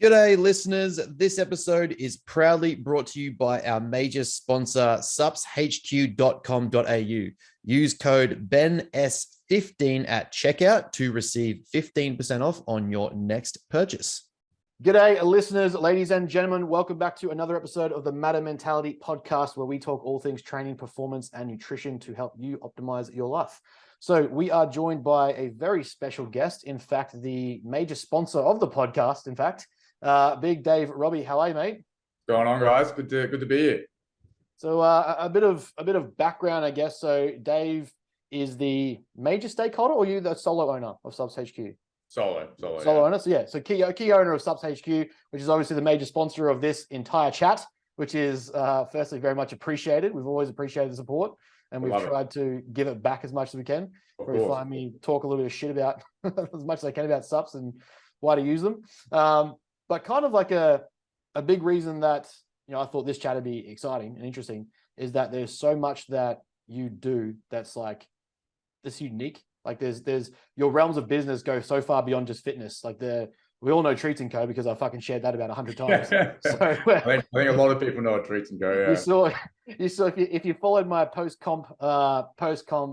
G'day, listeners. This episode is proudly brought to you by our major sponsor, supshq.com.au. Use code BENS15 at checkout to receive 15% off on your next purchase. G'day, listeners, ladies and gentlemen. Welcome back to another episode of the Matter Mentality podcast, where we talk all things training, performance, and nutrition to help you optimize your life. So we are joined by a very special guest. In fact, the major sponsor of the podcast, Big Dave Roby. How are you, mate? Going on, guys? Good to be here. So a bit of background, I guess. So Dave is the major stakeholder, or are you the solo owner of Subs HQ? Solo owner. So key owner of Subs HQ, which is obviously the major sponsor of this entire chat, which is firstly very much appreciated. We've always appreciated the support, and we've tried to give it back as much as we can. Where you find me talk a little bit of shit about as much as I can about subs and why to use them. But kind of like a big reason that, I thought this chat would be exciting and interesting is that there's so much that you do that's unique. Like there's your realms of business go so far beyond just fitness. Like we all know Treats & Co. because I fucking shared that about 100 times. So I think a lot of people know Treats & Co. Yeah. You saw if you followed my post-comp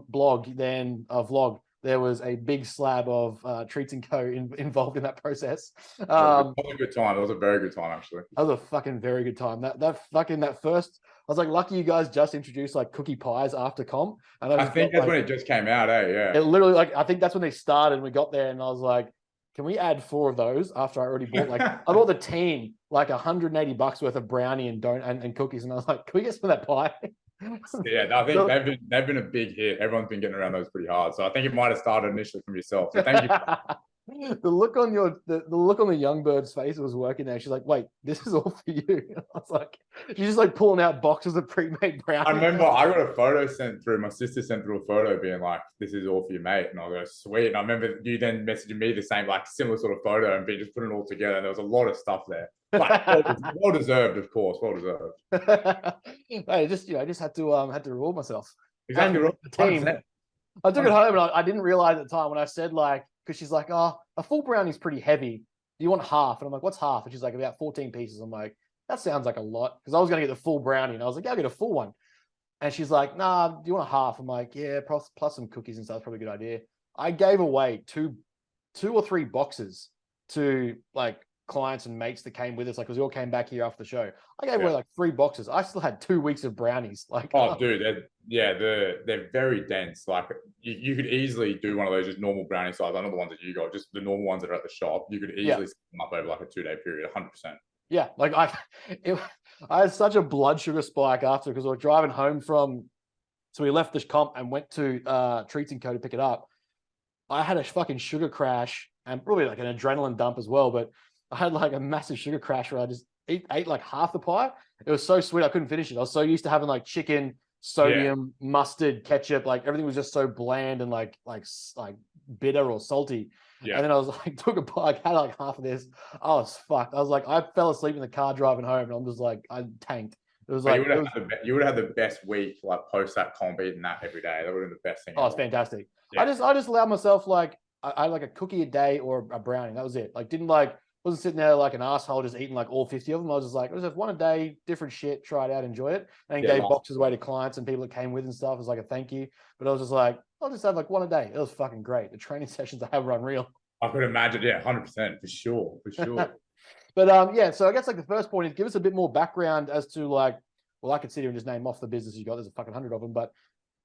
blog, then a vlog, there was a big slab of Treats & Co. involved in that process. It was a good time. It was a very good time, actually. That was a fucking very good time. That first, I was like, lucky you guys just introduced like cookie pies after comp. And I think that's when it just came out, Yeah. It literally, I think that's when they started. We got there and I was like, can we add 4 of those after I already bought I bought the team like $180 worth of brownie and cookies. And I was like, can we get some of that pie? Yeah, I think they've been a big hit. Everyone's been getting around those pretty hard. So I think it might have started initially from yourself. So thank you. The look on the look on the young bird's face was working there. She's like, wait, this is all for you. And I was like, she's just like pulling out boxes of pre-made brownies. I remember I got a photo sent through. My sister sent through a photo being like, this is all for your mate. And I was like, sweet. And I remember you then messaging me the same, like similar sort of photo and just putting it all together. And there was a lot of stuff there. Like, well deserved, of course. Well deserved. I just had to reward myself. Exactly. And the team. I took it home and I didn't realize at the time when I said because she's like, oh, a full brownie's pretty heavy. Do you want half? And I'm like, what's half? And she's like, about 14 pieces. I'm like, that sounds like a lot. Because I was going to get the full brownie. And I was like, yeah, I'll get a full one. And she's like, nah, do you want a half? I'm like, yeah, plus some cookies and stuff. That's probably a good idea. I gave away two or three boxes to clients and mates that came with us, because we all came back here after the show. I gave away 3 boxes. I still had 2 weeks of brownies. Dude, they're very dense. Like you could easily do one of those just normal brownie size. I know the ones that you got, just the normal ones that are at the shop. You could easily set them up over a 2-day period, 100%. Yeah, I had such a blood sugar spike after, because we were driving home so we left the comp and went to Treats & Co. to pick it up. I had a fucking sugar crash and probably an adrenaline dump as well, but I had a massive sugar crash where I just ate half the pie. It was so sweet I couldn't finish it. I was so used to having chicken, sodium, mustard, ketchup, everything was just so bland and bitter or salty. Yeah. And then I was took a bite, had half of this. I was fucked. I was I fell asleep in the car driving home, and I'm just I tanked. It was you would have had the best week post that comp, eating that every day. That would have been the best thing. Oh, it's fantastic. Yeah. I just allowed myself I had a cookie a day or a brownie. That was it. Wasn't sitting there like an asshole just eating all 50 of them. I was just I just have one a day, different shit, try it out, enjoy it. And gave boxes away to clients and people that came with and stuff. It was a thank you. But I was just I'll just have one a day. It was fucking great. The training sessions I have were unreal. I could imagine, 100%, for sure. But so I guess the first point is give us a bit more background as to I could sit here and just name off the business you got. There's a fucking 100 of them, but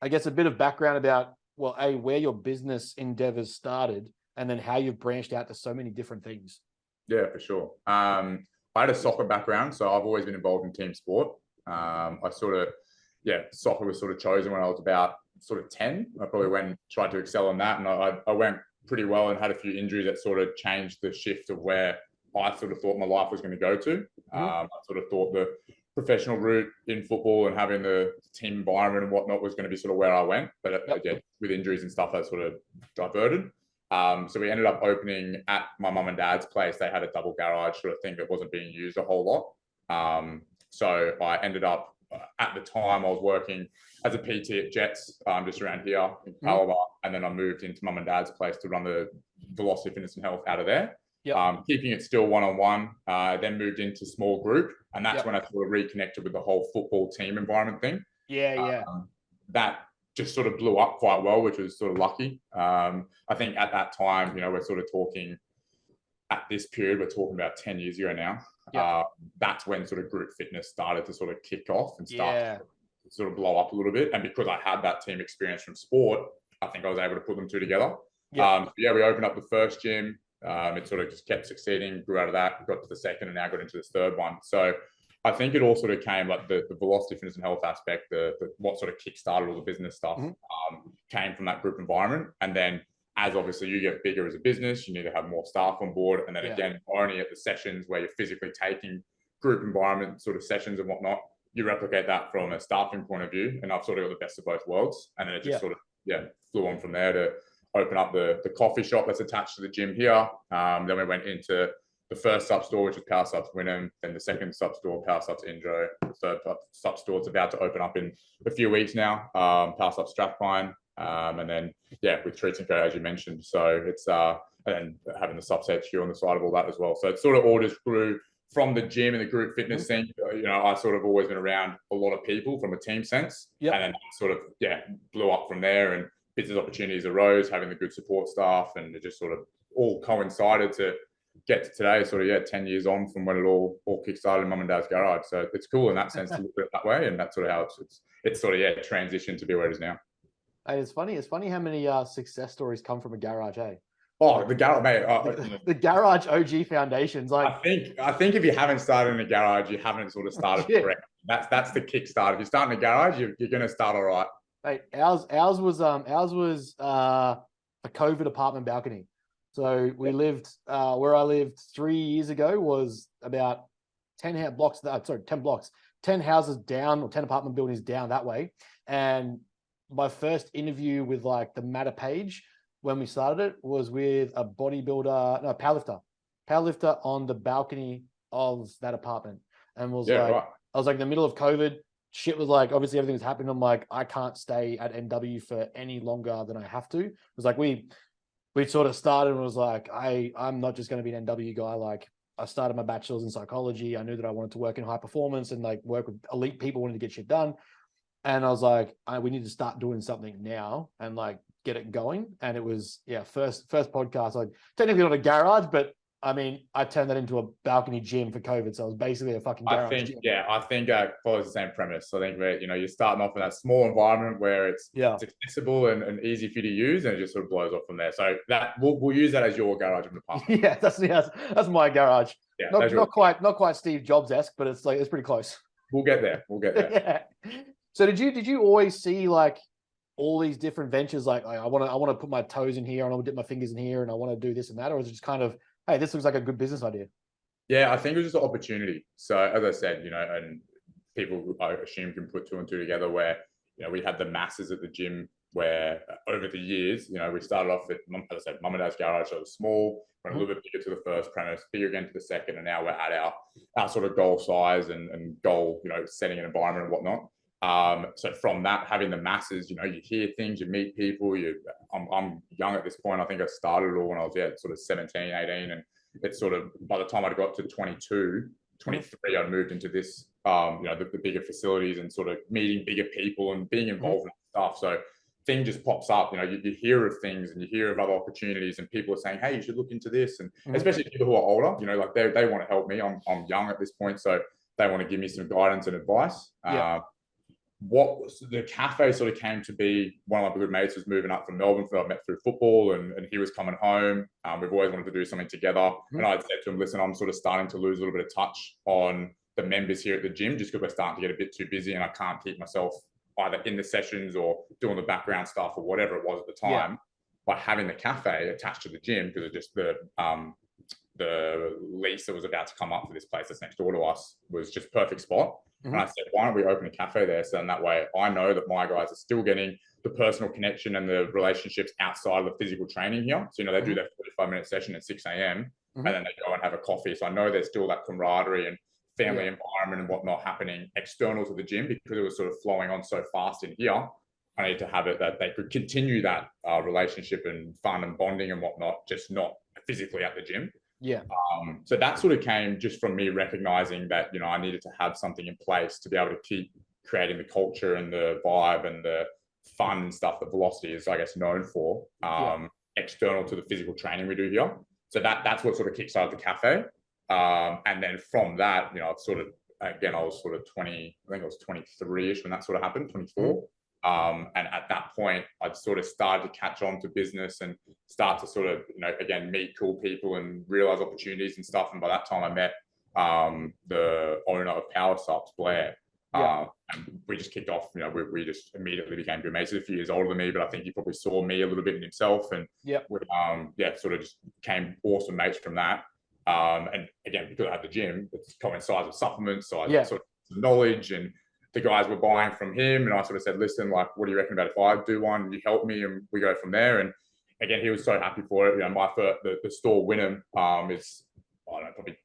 I guess a bit of background about where your business endeavors started, and then how you've branched out to so many different things. Yeah, for sure. I had a soccer background, so I've always been involved in team sport. Soccer was chosen when I was about 10. I probably tried to excel on that, and I went pretty well and had a few injuries that changed the shift of where I thought my life was going to go to. I thought the professional route in football and having the team environment and whatnot was going to be where I went. But with injuries and stuff, that diverted. So we ended up opening at my mum and dad's place. They had a double garage thing that wasn't being used a whole lot. So I ended up, at the time, I was working as a PT at Jets, just around here in Calabar. And then I moved into mum and dad's place to run the Velocity Fitness and Health out of there. Keeping it still one-on-one, then moved into small group. And that's when I sort of reconnected with the whole football team environment thing. That just sort of blew up quite well, which was sort of lucky. I think at that time, we're sort of talking at this period, we're talking about 10 years ago now. That's when sort of group fitness started to sort of kick off and start to sort of blow up a little bit. And because I had that team experience from sport, I think I was able to put them two together. We opened up the first gym. It sort of just kept succeeding, grew out of that, got to the second, and now got into this third one. So I think it all sort of came, like the velocity fitness and health aspect, the what sort of kickstarted all the business stuff came from that group environment. And then as obviously you get bigger as a business, you need to have more staff on board. And then again, only at the sessions where you're physically taking group environment sort of sessions and whatnot, you replicate that from a staffing point of view. And I've sort of got the best of both worlds. And then it just sort of, flew on from there to open up the coffee shop that's attached to the gym here. Then we went into the first sub store, which is Power Subs Wynnum, then the second sub store, Power Subs Indro, the third sub store, it's about to open up in a few weeks now, Power Subs Strathpine, and then, with Treats & Co, as you mentioned. So it's, and having the Subs HQ on the side of all that as well. So it sort of all just grew from the gym and the group fitness thing. I sort of always been around a lot of people from a team sense, and then sort of, blew up from there, and business opportunities arose, having the good support staff, and it just sort of all coincided to get to today, sort of 10 years on from when it all kickstarted in Mum and Dad's garage. So it's cool in that sense to look at it that way, and that's sort of how it's sort of transitioned to be where it is now. Hey, it's funny how many success stories come from a garage, hey? Oh, the garage, mate. The garage OG foundations. Like I think if you haven't started in a garage, you haven't sort of started correct. That's the kickstart. If you start in a garage, you're going to start all right. Mate, ours was a COVID apartment balcony. So we lived where I lived 3 years ago was about 10 blocks, 10 houses down, or 10 apartment buildings down that way. And my first interview with like the Matter page when we started it was with a powerlifter on the balcony of that apartment, and was I was like in the middle of COVID. Shit was like, obviously everything was happening. I'm like, I can't stay at NW for any longer than I have to. It was like, we sort of started and was like, I'm not just going to be an NW guy. Like, I started my bachelor's in psychology. I knew that I wanted to work in high performance and like work with elite people, wanted to get shit done. And I was like, we need to start doing something now and like get it going. And it was, first podcast, like technically not a garage, but I mean, I turned that into a balcony gym for COVID. So it was basically a fucking garage gym. I think it follows the same premise. I think where, you're starting off in that small environment where it's accessible and easy for you to use, and it just sort of blows off from there. So that we'll use that as your garage in the past. Yeah, that's my garage. Yeah, not quite Steve Jobs-esque, but it's like, it's pretty close. We'll get there. So did you always see like all these different ventures? Like I want to put my toes in here and I want to dip my fingers in here and I want to do this and that, or is it just kind of, hey, this looks like a good business idea? Yeah, I think it was just an opportunity. So as I said, and people, I assume, can put two and two together where, we had the masses at the gym where over the years, we started off with, as I said, Mum and Dad's garage. So it was small, went a little bit bigger to the first premise, bigger again to the second, and now we're at our sort of goal size and goal, setting an environment and whatnot. So from that, having the masses, you hear things, you meet people. I'm young at this point. I think I started it all when I was sort of 17, 18, and it's sort of by the time I got to 22, 23, I moved into this, the bigger facilities and sort of meeting bigger people and being involved in stuff. So thing just pops up. You hear of things and you hear of other opportunities, and people are saying, "Hey, you should look into this." And especially people who are older, like they want to help me. I'm young at this point, so they want to give me some guidance and advice. What the cafe sort of came to be, one of my good mates was moving up from Melbourne, that I met through football, and he was coming home. We've always wanted to do something together. And I said to him, listen, I'm sort of starting to lose a little bit of touch on the members here at the gym, just because we're starting to get a bit too busy and I can't keep myself either in the sessions or doing the background stuff or whatever it was at the time. By having the cafe attached to the gym, because of just the lease that was about to come up for this place that's next door to us, was just perfect spot. And I said, why don't we open a cafe there? So in that way, I know that my guys are still getting the personal connection and the relationships outside of the physical training here. So, they do that 45-minute session at 6 a.m. And then they go and have a coffee. So I know there's still that camaraderie and family environment and whatnot happening external to the gym, because it was sort of flowing on so fast in here. I need to have it that they could continue that relationship and fun and bonding and whatnot, just not physically at the gym. Yeah. So that sort of came just from me recognizing that, you know, I needed to have something in place to be able to keep creating the culture and the vibe and the fun and stuff that Velocity is, I guess, known for, external to the physical training we do here. So that's what sort of kickstarted the cafe. And then from that, you know, I've sort of, again, I was sort of 20, I think I was 23-ish when that sort of happened, 24. And at that point, I'd sort of started to catch on to business and start to sort of, you know, again, meet cool people and realize opportunities and stuff. And by that time I met the owner of Power Subs, Blair. And we just kicked off, you know, we just immediately became good mates. He's a few years older than me, but I think he probably saw me a little bit in himself. And we, sort of just became awesome mates from that. And again, because I had the gym, it coincides with supplements, so I sort of knowledge, and the guys were buying from him, and I sort of said, listen, like, what do you reckon about if I do one? You help me, and we go from there. And again, he was so happy for it. You know, my first, the store Wynnum is, I don't know, probably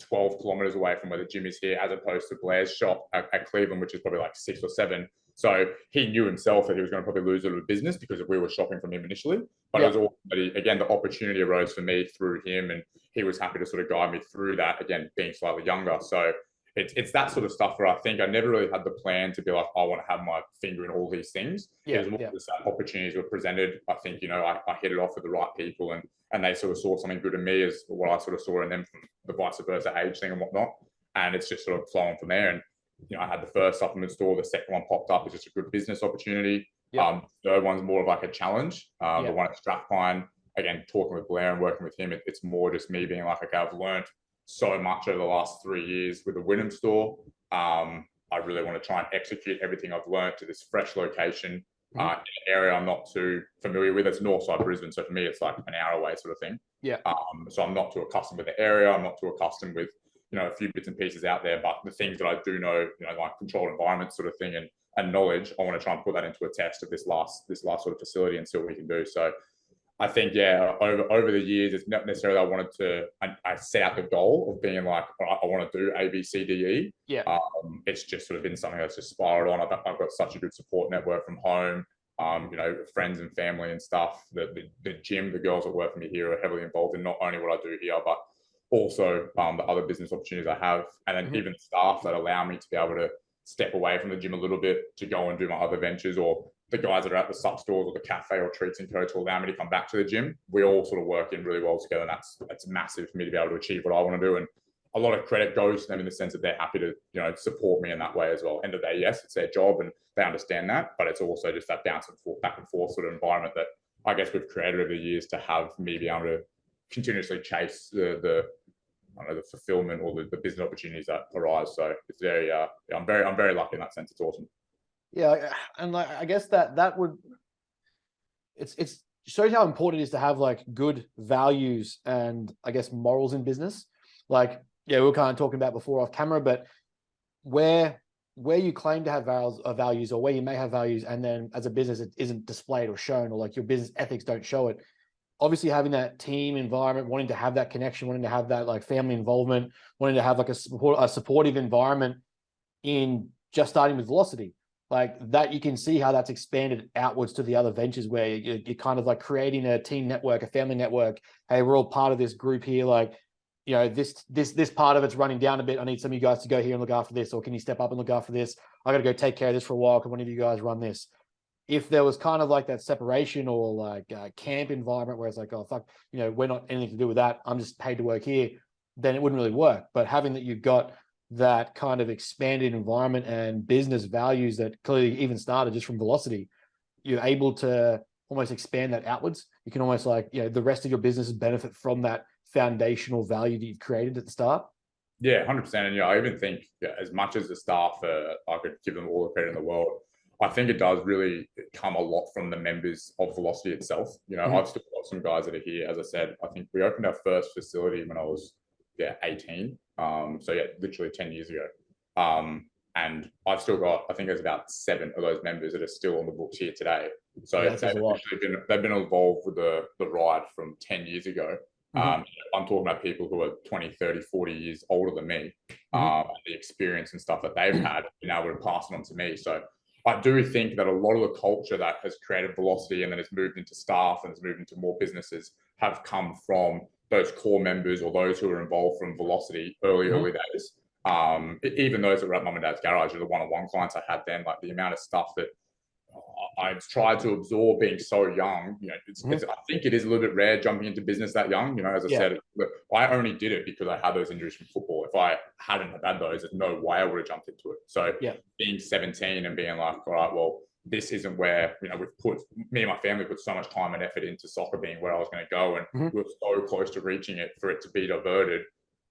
12 kilometers away from where the gym is here, as opposed to Blair's shop at Cleveland, which is probably like 6 or 7. So he knew himself that he was going to probably lose a little business because we were shopping from him initially. But it was all, again, the opportunity arose for me through him, and he was happy to sort of guide me through that, again, being slightly younger. So it's that sort of stuff where I think I never really had the plan to be like, I want to have my finger in all these things. It was more just that opportunities were presented. I think, you know, I hit it off with the right people, and they sort of saw something good in me as what I sort of saw in them, from the vice versa age thing and whatnot. And it's just sort of flowing from there. And, you know, I had the first supplement store, the second one popped up as just a good business opportunity. The third one's more of like a challenge. The one at Strathpine, again, talking with Blair and working with him, it's more just me being like, okay, I've learned so much over the last 3 years with the Wynnum store. I really want to try and execute everything I've learned to this fresh location in an area I'm not too familiar with. It's Northside Brisbane, so for me, it's like an hour away sort of thing. So I'm not too accustomed with the area. I'm not too accustomed with, you know, a few bits and pieces out there, but the things that I do know, you know, like controlled environment sort of thing and knowledge, I want to try and put that into a test of this last sort of facility and see what we can do. So I think, over the years, it's not necessarily I set out the goal of being like, I want to do A, B, C, D, E. It's just sort of been something that's just spiraled on. I've got such a good support network from home, you know, friends and family and stuff. The gym, the girls that work for me here are heavily involved in not only what I do here, but also the other business opportunities I have. And then even staff that allow me to be able to step away from the gym a little bit to go and do my other ventures, or the guys that are at the sub stores or the cafe or Treats and Co to allow me to come back to the gym. We all sort of work in really well together, and that's massive for me to be able to achieve what I want to do. And a lot of credit goes to them in the sense that they're happy to, you know, support me in that way as well. End of the day, yes, it's their job and they understand that, but it's also just that bounce and forth, back and forth sort of environment that I guess we've created over the years to have me be able to continuously chase the I don't know, the fulfillment or the business opportunities that arise. So it's very, I'm very lucky in that sense. It's awesome. Yeah, and like, I guess that would, it's shows how important it is to have like good values and I guess morals in business. Like, we were kind of talking about before off camera, but where you claim to have values, or where you may have values, and then as a business it isn't displayed or shown, or like your business ethics don't show it. Obviously, having that team environment, wanting to have that connection, wanting to have that like family involvement, wanting to have like a supportive environment in just starting with Velocity, like that, you can see how that's expanded outwards to the other ventures where you're kind of like creating a team network, a family network. Hey, we're all part of this group here. Like, you know, this part of it's running down a bit. I need some of you guys to go here and look after this, or can you step up and look after this? I got to go take care of this for a while. Can one of you guys run this? If there was kind of like that separation, or like a camp environment where it's like, oh, fuck, you know, we're not anything to do with that, I'm just paid to work here, then it wouldn't really work. But having that you've got that kind of expanded environment and business values that clearly even started just from Velocity, you're able to almost expand that outwards. You can almost like, you know, the rest of your business benefit from that foundational value that you've created at the start. Yeah, 100%. And I even think as much as the staff, I could give them all the credit in the world, I think it does really come a lot from the members of Velocity itself. You know, I've still got some guys that are here. As I said, I think we opened our first facility when I was 18. Literally 10 years ago. And I've still got, I think there's about 7 of those members that are still on the books here today. So they've been involved with the ride from 10 years ago. I'm talking about people who are 20, 30, 40 years older than me. The experience and stuff that they've had, been able to pass it on to me. So I do think that a lot of the culture that has created Velocity and then it's moved into staff and it's moved into more businesses have come from those core members or those who were involved from Velocity early days. Even those that were at mum and dad's garage or the one-on-one clients I had then, like the amount of stuff that I've tried to absorb being so young, I think it is a little bit rare jumping into business that young. As I said, I only did it because I had those injuries from football. If I hadn't had those, there's no way I would have jumped into it. So being 17 and being like, all right, well, this isn't where, me and my family put so much time and effort into soccer being where I was going to go. And we were so close to reaching it for it to be diverted.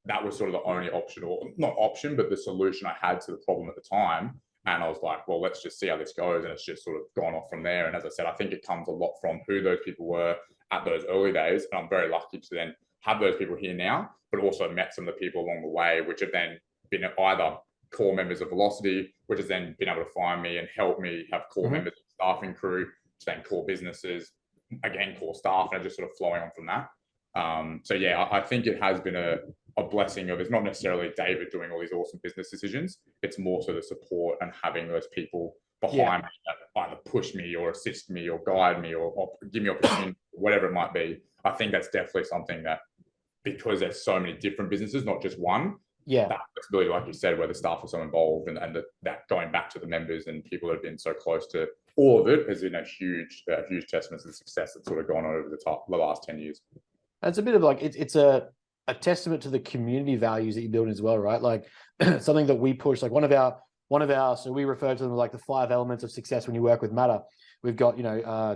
That was sort of the only option, or not option, but the solution I had to the problem at the time. And I was like, well, let's just see how this goes. And it's just sort of gone off from there. And as I said, I think it comes a lot from who those people were at those early days. And I'm very lucky to then have those people here now, but also met some of the people along the way, which have then been either core members of Velocity, which has then been able to find me and help me have core members of the staffing crew, which then core businesses, again, core staff, and just sort of flowing on from that. I think it has been a blessing of, it's not necessarily David doing all these awesome business decisions. It's more so the support and having those people behind me that either push me or assist me or guide me or give me opportunity, whatever it might be. I think that's definitely something that, because there's so many different businesses, not just one, that flexibility, like you said, where the staff are so involved and that going back to the members and people that have been so close to all of it has been a huge testament to the success that's sort of gone on over the last 10 years. It's a bit of like, it's a testament to the community values that you build as well, right? Like something that we push, like one of our, so we refer to them like the 5 elements of success when you work with Matter. We've got,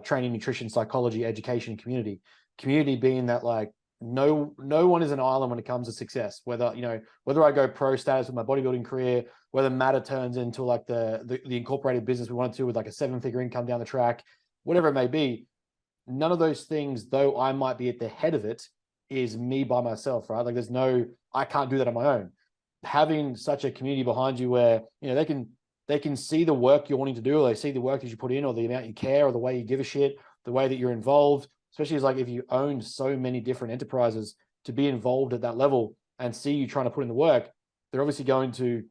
training, nutrition, psychology, education, community. Community being that like no one is an island when it comes to success, whether I go pro status with my bodybuilding career, whether Matter turns into like the incorporated business we wanted to with like a 7-figure income down the track, whatever it may be. None of those things, though I might be at the head of it, is me by myself, right? Like I can't do that on my own. Having such a community behind you where, they can see the work you're wanting to do, or they see the work that you put in, or the amount you care, or the way you give a shit, the way that you're involved, especially as like if you own so many different enterprises, to be involved at that level and see you trying to put in the work, they're obviously going to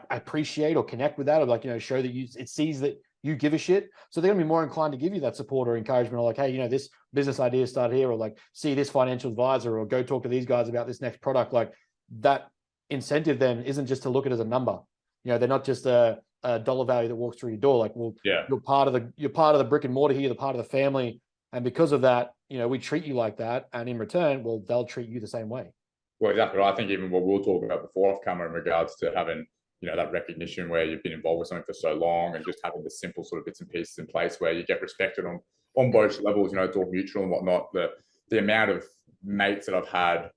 appreciate or connect with that, or like, show that it sees that you give a shit. So they're gonna be more inclined to give you that support or encouragement, or like, hey, this business idea started here, or like see this financial advisor, or go talk to these guys about this next product. Like that incentive then isn't just to look at it as a number. They're not just a dollar value that walks through your door. Like, well, you're part of the brick and mortar here, you're part of the family. And because of that, we treat you like that. And in return, well, they'll treat you the same way. Well, exactly. I think even what we'll talk about before off camera in regards to having, that recognition where you've been involved with something for so long, and just having the simple sort of bits and pieces in place where you get respected on both levels, it's all mutual and whatnot. The amount of mates that I've had,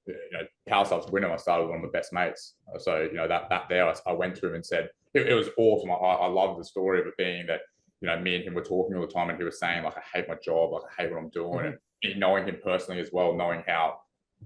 Power Subs winner, I started with one of my best mates. So, that there, I went to him and said, it was awesome. I love the story of it being that, me and him were talking all the time, and he was saying like, I hate my job, like I hate what I'm doing. And me knowing him personally as well, knowing how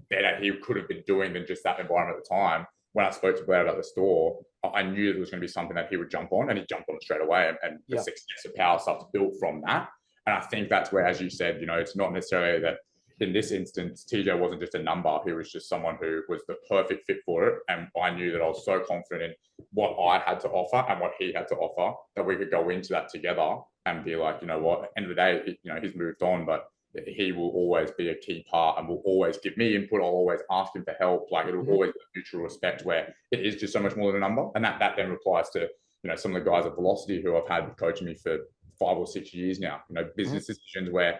better he could have been doing than just that environment at the time. When I spoke to Blair about the store, I knew it was going to be something that he would jump on, and he jumped on it straight away. And the success of Power Subs built from that. And I think that's where, as you said, it's not necessarily that in this instance, TJ wasn't just a number. He was just someone who was the perfect fit for it. And I knew that I was so confident in what I had to offer and what he had to offer that we could go into that together and be like, at the end of the day, he's moved on, but he will always be a key part and will always give me input. I'll always ask him for help. Like it'll always be a mutual respect where it is just so much more than a number. And that then applies to, some of the guys at Velocity who I've had coaching me for 5 or 6 years now, business decisions where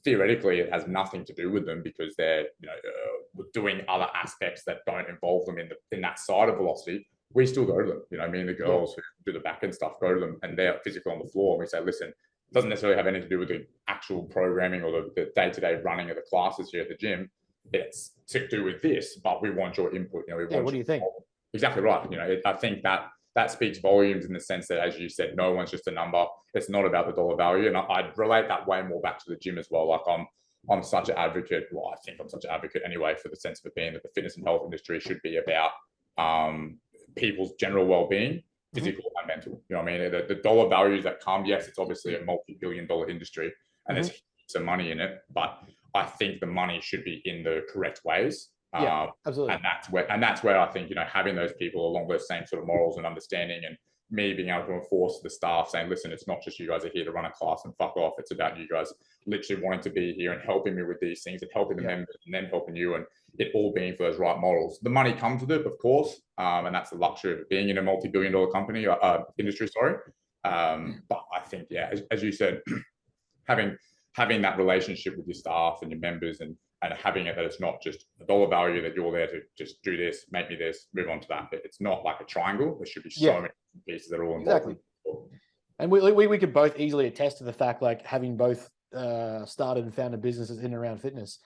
theoretically it has nothing to do with them because they're, doing other aspects that don't involve them in that side of Velocity. We still go to them, me and the girls who do the back end stuff go to them, and they're physically on the floor. And we say, listen, it doesn't necessarily have anything to do with the actual programming or the day-to-day running of the classes here at the gym. It's to do with this, but we want your input. What do you think? Exactly right. I think that speaks volumes in the sense that, as you said, no one's just a number. It's not about the dollar value. And I'd relate that way more back to the gym as well. Like I'm such an advocate. Well, I think I'm such an advocate anyway, for the sense of it being that the fitness and health industry should be about people's general well-being, physical and mental. The dollar values that come, yes, it's obviously a multi-billion-dollar industry and there's some money in it, but I think the money should be in the correct ways. Absolutely. And that's where I think, having those people along those same sort of morals and understanding and me being able to enforce the staff saying, listen, it's not just you guys are here to run a class and fuck off. It's about you guys literally wanting to be here and helping me with these things and helping the members and then helping you, and it all being for those right models. The money comes with it, of course, and that's the luxury of being in a multi-billion-dollar company industry. Sorry, but I think, yeah, as you said, having that relationship with your staff and your members, and having it that it's not just a dollar value, that you're there to just do this, make me this, move on to that. It's not like a triangle. There should be so many pieces that are all involved. Exactly. And we could both easily attest to the fact, like having both started and founded businesses in and around fitness.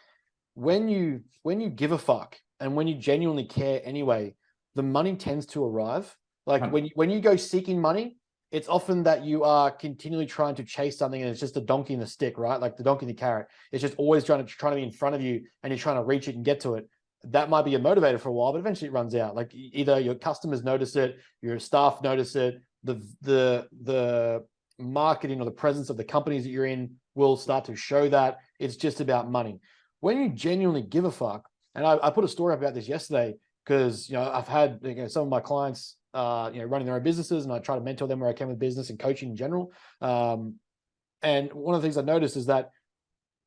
When you give a fuck and when you genuinely care anyway, the money tends to arrive. Like when you go seeking money, it's often that you are continually trying to chase something and it's just a donkey in the stick, right? Like the donkey in the carrot. It's just always trying to be in front of you and you're trying to reach it and get to it. That might be a motivator for a while, but eventually it runs out. Like either your customers notice it, your staff notice it, the marketing or the presence of the companies that you're in will start to show that it's just about money. When you genuinely give a fuck, and I put a story up about this yesterday because I've had some of my clients running their own businesses, and I try to mentor them where I can with business and coaching in general. And one of the things I noticed is that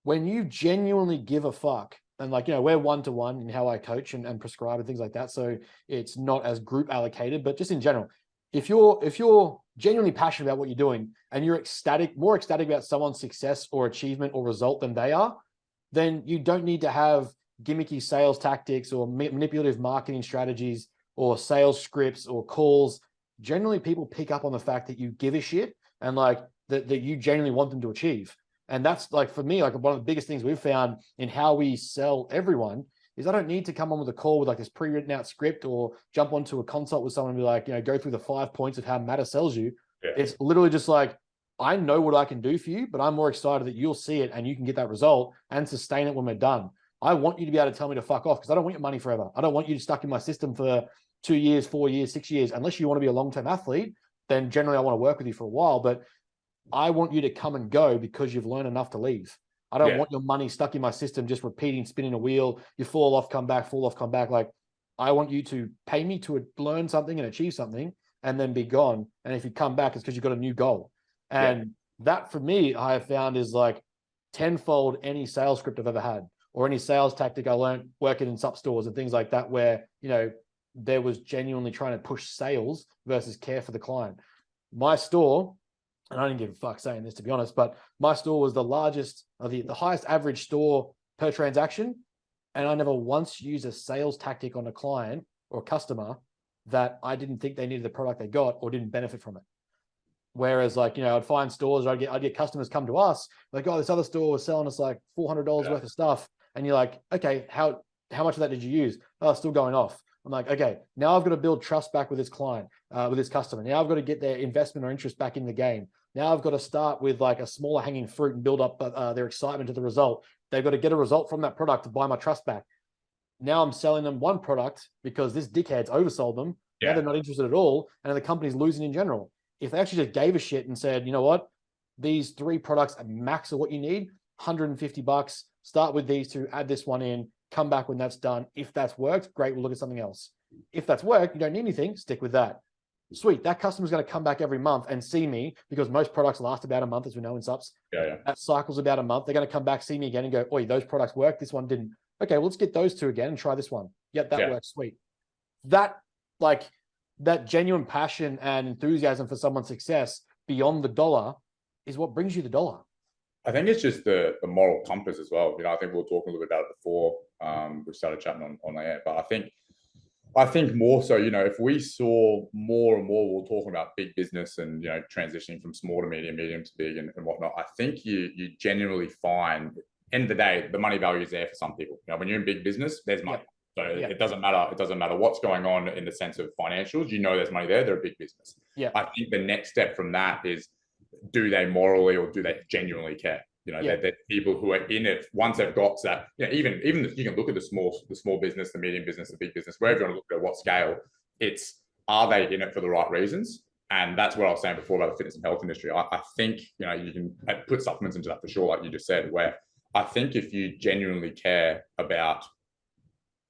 when you genuinely give a fuck, and we're one-to-one in how I coach and prescribe and things like that, so it's not as group allocated, but just in general, if you're genuinely passionate about what you're doing and you're more ecstatic about someone's success or achievement or result than they are, then you don't need to have gimmicky sales tactics or manipulative marketing strategies or sales scripts or calls. Generally, people pick up on the fact that you give a shit and that you genuinely want them to achieve. And that's for me, one of the biggest things we've found in how we sell everyone is I don't need to come on with a call with this pre-written out script or jump onto a consult with someone and be go through the 5 points of how Matter sells you. Yeah. It's literally just I know what I can do for you, but I'm more excited that you'll see it and you can get that result and sustain it when we're done. I want you to be able to tell me to fuck off because I don't want your money forever. I don't want you stuck in my system for 2 years, 4 years, 6 years. Unless you want to be a long-term athlete, then generally I want to work with you for a while, but I want you to come and go because you've learned enough to leave. I don't want your money stuck in my system, just repeating, spinning a wheel. You fall off, come back, fall off, come back. I want you to pay me to learn something and achieve something and then be gone. And if you come back, it's because you've got a new goal. And that for me, I have found is tenfold any sales script I've ever had or any sales tactic I learned working in sup stores and things like that, where, there was genuinely trying to push sales versus care for the client. My store, and I didn't give a fuck saying this to be honest, but my store was the largest, the highest average store per transaction. And I never once used a sales tactic on a client or a customer that I didn't think they needed the product they got or didn't benefit from it. Whereas I'd find stores, I'd get customers come to us this other store was selling us $400 worth of stuff. And you're okay, how much of that did you use? Oh, still going off. I'm okay, now I've got to build trust back with this client, with this customer. Now I've got to get their investment or interest back in the game. Now I've got to start with a smaller hanging fruit and build up their excitement to the result. They've got to get a result from that product to buy my trust back. Now I'm selling them one product because this dickhead's oversold them. Yeah. Now they're not interested at all. And the company's losing in general. If they actually just gave a shit and said, you know what, these 3 products are max of what you need, $150, start with these 2, add this one in, come back when that's done. If that's worked, great, we'll look at something else. If that's worked, you don't need anything, stick with that. Sweet, that customer's going to come back every month and see me because most products last about a month, as we know in subs. Yeah. That cycle's about a month. They're going to come back, see me again and go, oi, those products work, this one didn't. Okay, well, let's get those 2 again and try this one. Yep, that works, sweet. That genuine passion and enthusiasm for someone's success beyond the dollar is what brings you the dollar. I think it's just the moral compass as well. I think we were talking a little bit about it before we started chatting on air, but I think more so, if we saw more and more, we're talking about big business and, transitioning from small to medium to big and whatnot. I think you genuinely find, end of the day, the money value is there for some people. When you're in big business, there's money. So it doesn't matter. It doesn't matter what's going on in the sense of financials. There's money there. They're a big business. Yeah. I think the next step from that is, do they morally or do they genuinely care? They're people who are in it once they've got that. Even if you can look at the small business, the medium business, the big business, wherever you want to look at what scale, it's, are they in it for the right reasons? And that's what I was saying before about the fitness and health industry. I think you can put supplements into that for sure, like you just said. Where I think if you genuinely care about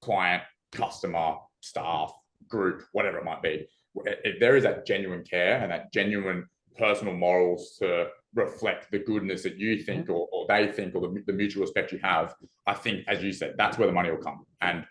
client, customer, staff, group, whatever it might be, if there is that genuine care and that genuine personal morals to reflect the goodness that you think or they think, or the mutual respect you have, I think, as you said, that's where the money will come. And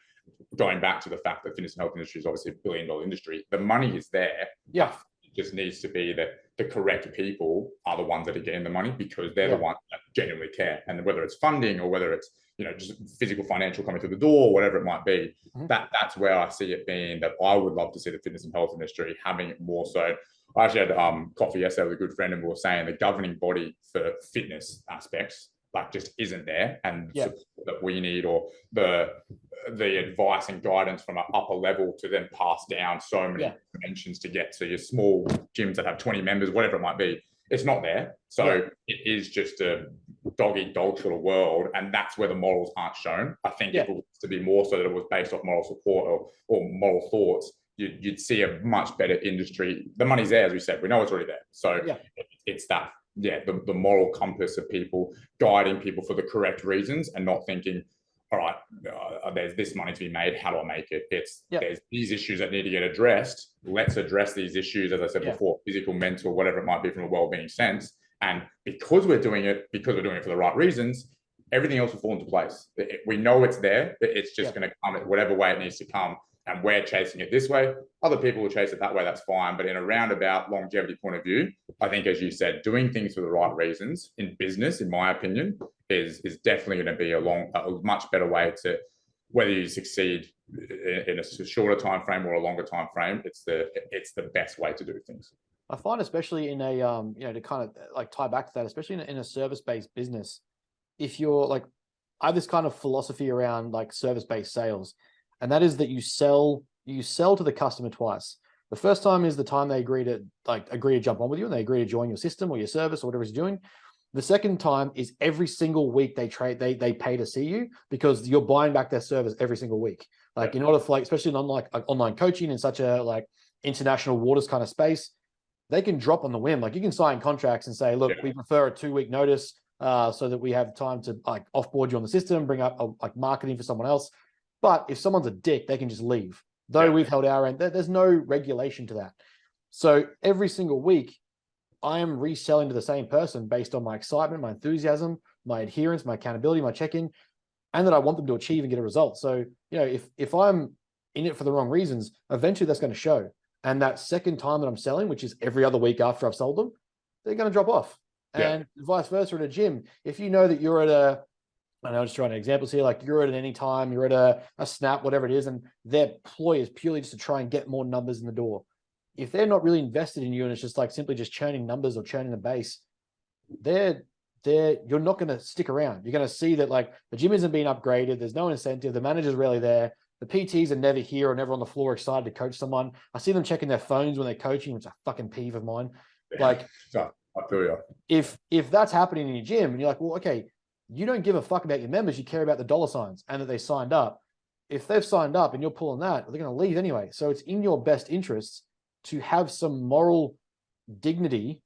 going back to the fact that fitness and health industry is obviously $1 billion industry, the money is there. Yeah. It just needs to be that the correct people are the ones that are getting the money, because they're the ones that genuinely care. And whether it's funding or whether it's, just physical financial coming through the door, whatever it might be, that's where I see it being, that I would love to see the fitness and health industry having it more so. I actually had coffee yesterday with a good friend, and we were saying the governing body for fitness aspects just isn't there, and support that we need, or the advice and guidance from an upper level to then pass down so many dimensions to get to your small gyms that have 20 members, whatever it might be. It's not there. So it is just a dog-eat-dog sort of world, and that's where the morals aren't shown. I think if it was to be more so that it was based off moral support or moral thoughts, you'd see a much better industry. The money's there, as we said. We know it's already there. So it's that, the moral compass of people guiding people for the correct reasons, and not thinking, all right, there's this money to be made. How do I make it? There's these issues that need to get addressed. Let's address these issues, as I said before, physical, mental, whatever it might be, from a well-being sense. And because we're doing it for the right reasons, everything else will fall into place. We know it's there. It's just going to come whatever way it needs to come. And we're chasing it this way. Other people will chase it that way. That's fine. But in a roundabout longevity point of view, I think, as you said, doing things for the right reasons in business, in my opinion, is definitely going to be a much better way to, whether you succeed in a shorter time frame or a longer time frame. It's the best way to do things. I find, especially in a to kind of tie back to that, especially in a service-based business, if you're I have this kind of philosophy around service-based sales. And that is that you sell to the customer twice. The first time is the time they agree to jump on with you, and they agree to join your system or your service or whatever it's doing. The second time is every single week they pay to see you, because you're buying back their service every single week. In order for especially in online coaching in such a international waters kind of space, they can drop on the whim. You can sign contracts and say, look, we prefer a 2-week notice so that we have time to offboard you on the system, bring up marketing for someone else. But if someone's a dick, they can just leave. Though we've held our end, there's no regulation to that. So every single week, I am reselling to the same person based on my excitement, my enthusiasm, my adherence, my accountability, my check-in, and that I want them to achieve and get a result. So, if I'm in it for the wrong reasons, eventually that's going to show. And that second time that I'm selling, which is every other week after I've sold them, they're going to drop off. And vice versa at a gym. If you know that you're at I'm just trying examples here, you're at any time, you're at a snap, whatever it is, and their ploy is purely just to try and get more numbers in the door. If they're not really invested in you, and it's just simply just churning numbers or churning the base, you're not going to stick around. You're going to see that the gym isn't being upgraded. There's no incentive. The manager's rarely there. The PTs are never here or never on the floor excited to coach someone. I see them checking their phones when they're coaching, which is a fucking peeve of mine. I feel you. If that's happening in your gym and you're well, okay, you don't give a fuck about your members. You care about the dollar signs and that they signed up. If they've signed up and you're pulling that, they're going to leave anyway. So it's in your best interests to have some moral dignity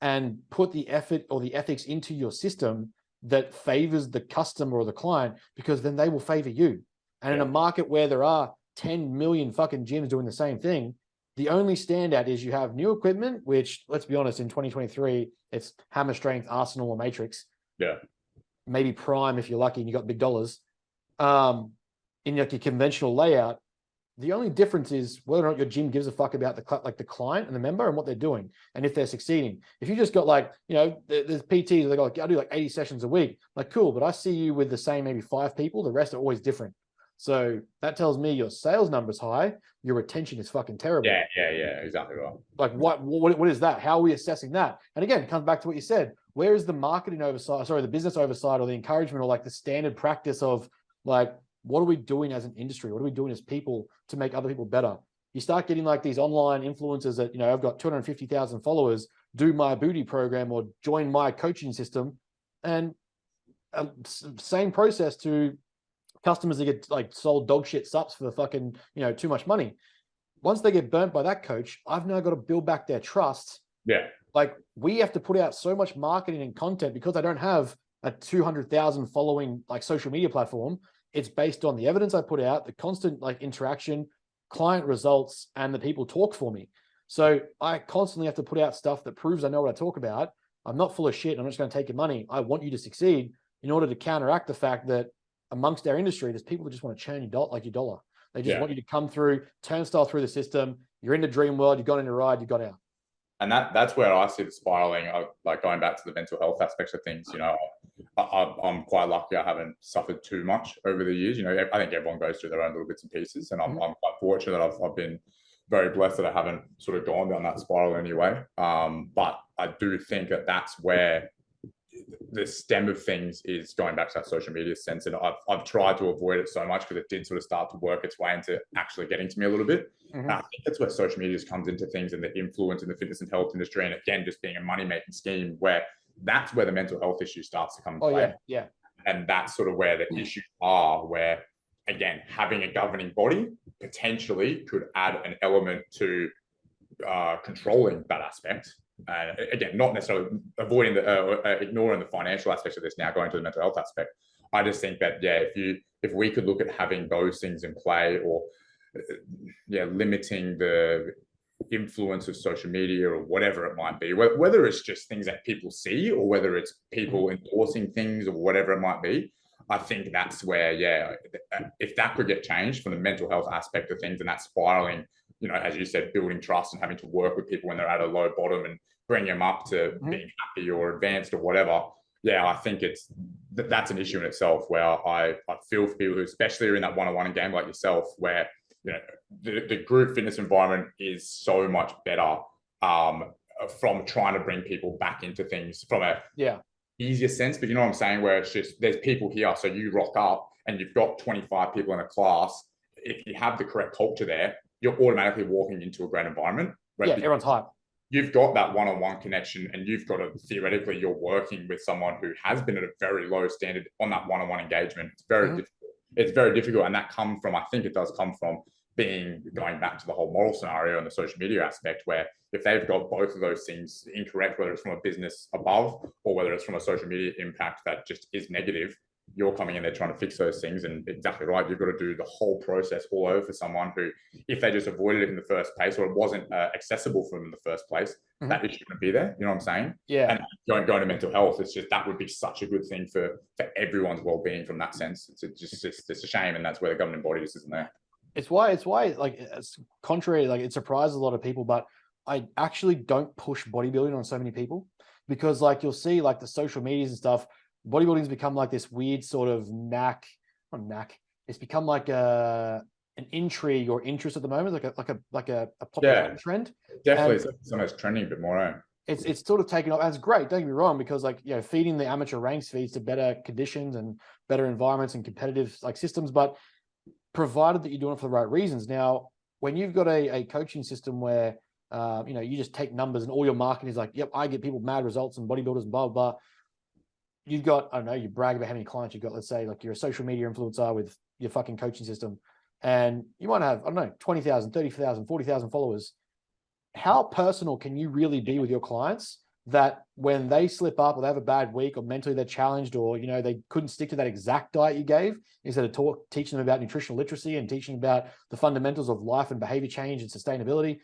and put the effort or the ethics into your system that favors the customer or the client, because then they will favor you. And in a market where there are 10 million fucking gyms doing the same thing, the only standout is you have new equipment, which, let's be honest, in 2023, it's Hammer Strength, Arsenal, or Matrix. Yeah. Maybe Prime if you're lucky and you got big dollars. In your conventional layout, the only difference is whether or not your gym gives a fuck about the client and the member and what they're doing and if they're succeeding. If you just got there's PTs, they go I do 80 sessions a week. Cool, but I see you with the same maybe 5 people. The rest are always different. So that tells me your sales number's high, your retention is fucking terrible. Yeah, exactly right. What is that? How are we assessing that? And again, it comes back to what you said. Where is the marketing oversight, the business oversight, or the encouragement, or the standard practice of what are we doing as an industry? What are we doing as people to make other people better? You start getting these online influencers that, I've got 250,000 followers, do my booty program or join my coaching system, and same process to customers that get sold dog shit subs for the fucking, too much money. Once they get burnt by that coach, I've now got to build back their trust. Yeah. We have to put out so much marketing and content because I don't have a 200,000 following social media platform. It's based on the evidence I put out, the constant interaction, client results and the people talk for me. So I constantly have to put out stuff that proves I know what I talk about. I'm not full of shit. I'm not just going to take your money. I want you to succeed in order to counteract the fact that amongst our industry, there's people that just want to churn your dollar. They just want you to come through, turnstile through the system. You're in the dream world. You've got in a ride. You got out. And that's where I see the spiraling of, like, going back to the mental health aspects of things. You know, I'm quite lucky. I haven't suffered too much over the years. You know, I think everyone goes through their own little bits and pieces, and I'm quite fortunate that I've been very blessed that I haven't sort of gone down that spiral anyway. But I do think that that's where the stem of things is going back to that social media sense. And I've tried to avoid it so much because it did sort of start to work its way into actually getting to me a little bit. And I think that's where social media comes into things, and the influence in the fitness and health industry. And again, just being a money-making scheme, where that's where the mental health issue starts to come into play. Yeah. And that's sort of where the issues are, where, again, having a governing body potentially could add an element to controlling that aspect. Again, not necessarily avoiding ignoring the financial aspects of this, now going to the mental health aspect. I just think that, if we could look at having those things in play, or limiting the influence of social media or whatever it might be, whether it's just things that people see or whether it's people endorsing things or whatever it might be, I think that's where, if that could get changed from the mental health aspect of things, and that spiraling, you know, as you said, building trust and having to work with people when they're at a low bottom and bring them up to being happy or advanced or whatever. I think that's an issue in itself, where I feel for people who especially are in that one-on-one game like yourself, where, you know, the group fitness environment is so much better from trying to bring people back into things from a easier sense. But you know what I'm saying, where it's just, there's people here, so you rock up and you've got 25 people in a class. If you have the correct culture there, you're automatically walking into a great environment. Right? Everyone's hype. You've got that one-on-one connection, and you've got theoretically, you're working with someone who has been at a very low standard on that one-on-one engagement. It's very difficult. It's very difficult. And that comes from, I think it does come from going back to the whole moral scenario and the social media aspect, where if they've got both of those things incorrect, whether it's from a business above or whether it's from a social media impact that just is negative, you're coming in there trying to fix those things. And exactly right, you've got to do the whole process all over for someone who, if they just avoided it in the first place, or it wasn't accessible for them in the first place, that issue wouldn't be there. You know what I'm saying? Yeah. And going to mental health, it's just, that would be such a good thing for everyone's well-being from that sense. It's a shame, and that's where the governing body just isn't there. It's why like, it's contrary, like, it surprises a lot of people, but I actually don't push bodybuilding on so many people, because, like, you'll see, like, the social medias and stuff, bodybuilding's become like this weird sort of it's become like an intrigue or interest at the moment, like a popular trend. Definitely, it's almost trending a bit more. It's sort of taken off, and it's great. Don't get me wrong, because, like, you know, feeding the amateur ranks feeds to better conditions and better environments and competitive, like, systems, but provided that you're doing it for the right reasons. Now, when you've got a coaching system where you know, you just take numbers and all your marketing is like, yep, I get people mad results and bodybuilders and blah blah blah. You've got, I don't know, you brag about how many clients you've got. Let's say, like, you're a social media influencer with your fucking coaching system, and you might have, I don't know, 20,000, 30,000, 40,000 followers. How personal can you really be with your clients that when they slip up or they have a bad week or mentally they're challenged, or, you know, they couldn't stick to that exact diet you gave, instead of teaching them about nutritional literacy and teaching about the fundamentals of life and behavior change and sustainability,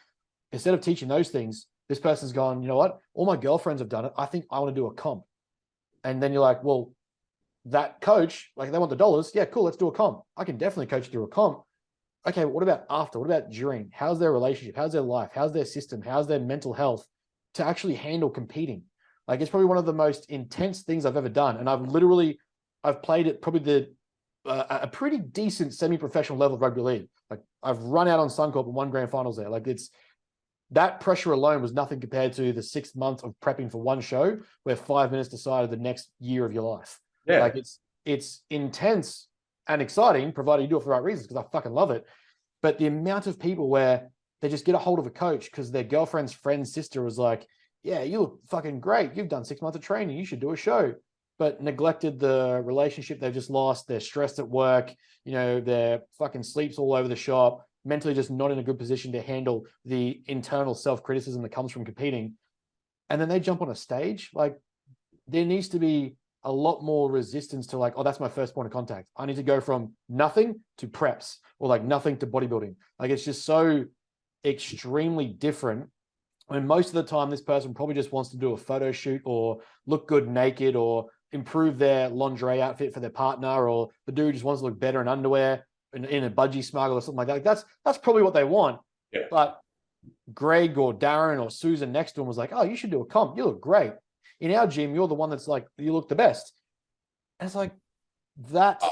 instead of teaching those things, this person's gone, you know what, all my girlfriends have done it, I think I want to do a comp. And then you're like, well, that coach, like, they want the dollars. Yeah, cool. Let's do a comp. I can definitely coach you through a comp. Okay, but what about after? What about during? How's their relationship? How's their life? How's their system? How's their mental health to actually handle competing? Like, it's probably one of the most intense things I've ever done. And I've played at probably a pretty decent semi-professional level of rugby league. Like, I've run out on Suncorp and won grand finals there. Like, that pressure alone was nothing compared to the 6 months of prepping for one show where 5 minutes decided the next year of your life. Yeah. Like, it's intense and exciting, provided you do it for the right reasons, because I fucking love it. But the amount of people where they just get a hold of a coach because their girlfriend's friend's sister was like, yeah, you look fucking great. You've done 6 months of training. You should do a show. But neglected the relationship they've just lost. They're stressed at work. You know, their fucking sleep's all over the shop. Mentally just not in a good position to handle the internal self-criticism that comes from competing. And then they jump on a stage. Like, there needs to be a lot more resistance to like, oh, that's my first point of contact. I need to go from nothing to preps or like nothing to bodybuilding. Like it's just so extremely different. And most of the time, this person probably just wants to do a photo shoot or look good naked or improve their lingerie outfit for their partner, or the dude just wants to look better in underwear in a budgie smuggle or something like that. Like that's probably what they want. Yeah. But Greg or Darren or Susan next to him was like, oh, you should do a comp. You look great. In our gym, you're the one that's like, you look the best. And it's like that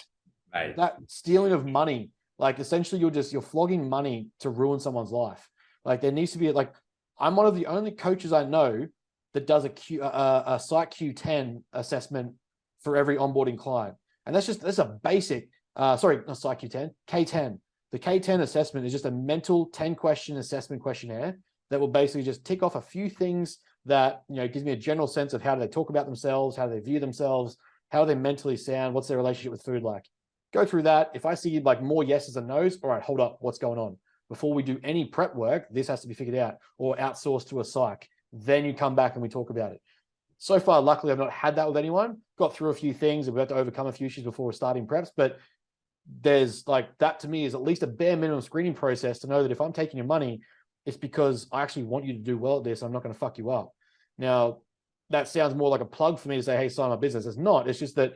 stealing of money. Like essentially you're flogging money to ruin someone's life. Like there needs to be like, I'm one of the only coaches I know that does a Psych Q10 assessment for every onboarding client. And that's a basic, sorry, not Psych Q10, K10. The K10 assessment is just a mental 10-question assessment questionnaire that will basically just tick off a few things that, gives me a general sense of how do they talk about themselves, how do they view themselves, how they mentally sound, what's their relationship with food like. Go through that. If I see like more yeses and nos, all right, hold up, what's going on? Before we do any prep work, this has to be figured out or outsourced to a psych. Then you come back and we talk about it. So far, luckily, I've not had that with anyone. Got through a few things and we had to overcome a few issues before we're starting preps. But there's like, that to me is at least a bare minimum screening process to know that if I'm taking your money, it's because I actually want you to do well at this. I'm not going to fuck you up. Now, that sounds more like a plug for me to say, hey, sign my business. It's not. It's just that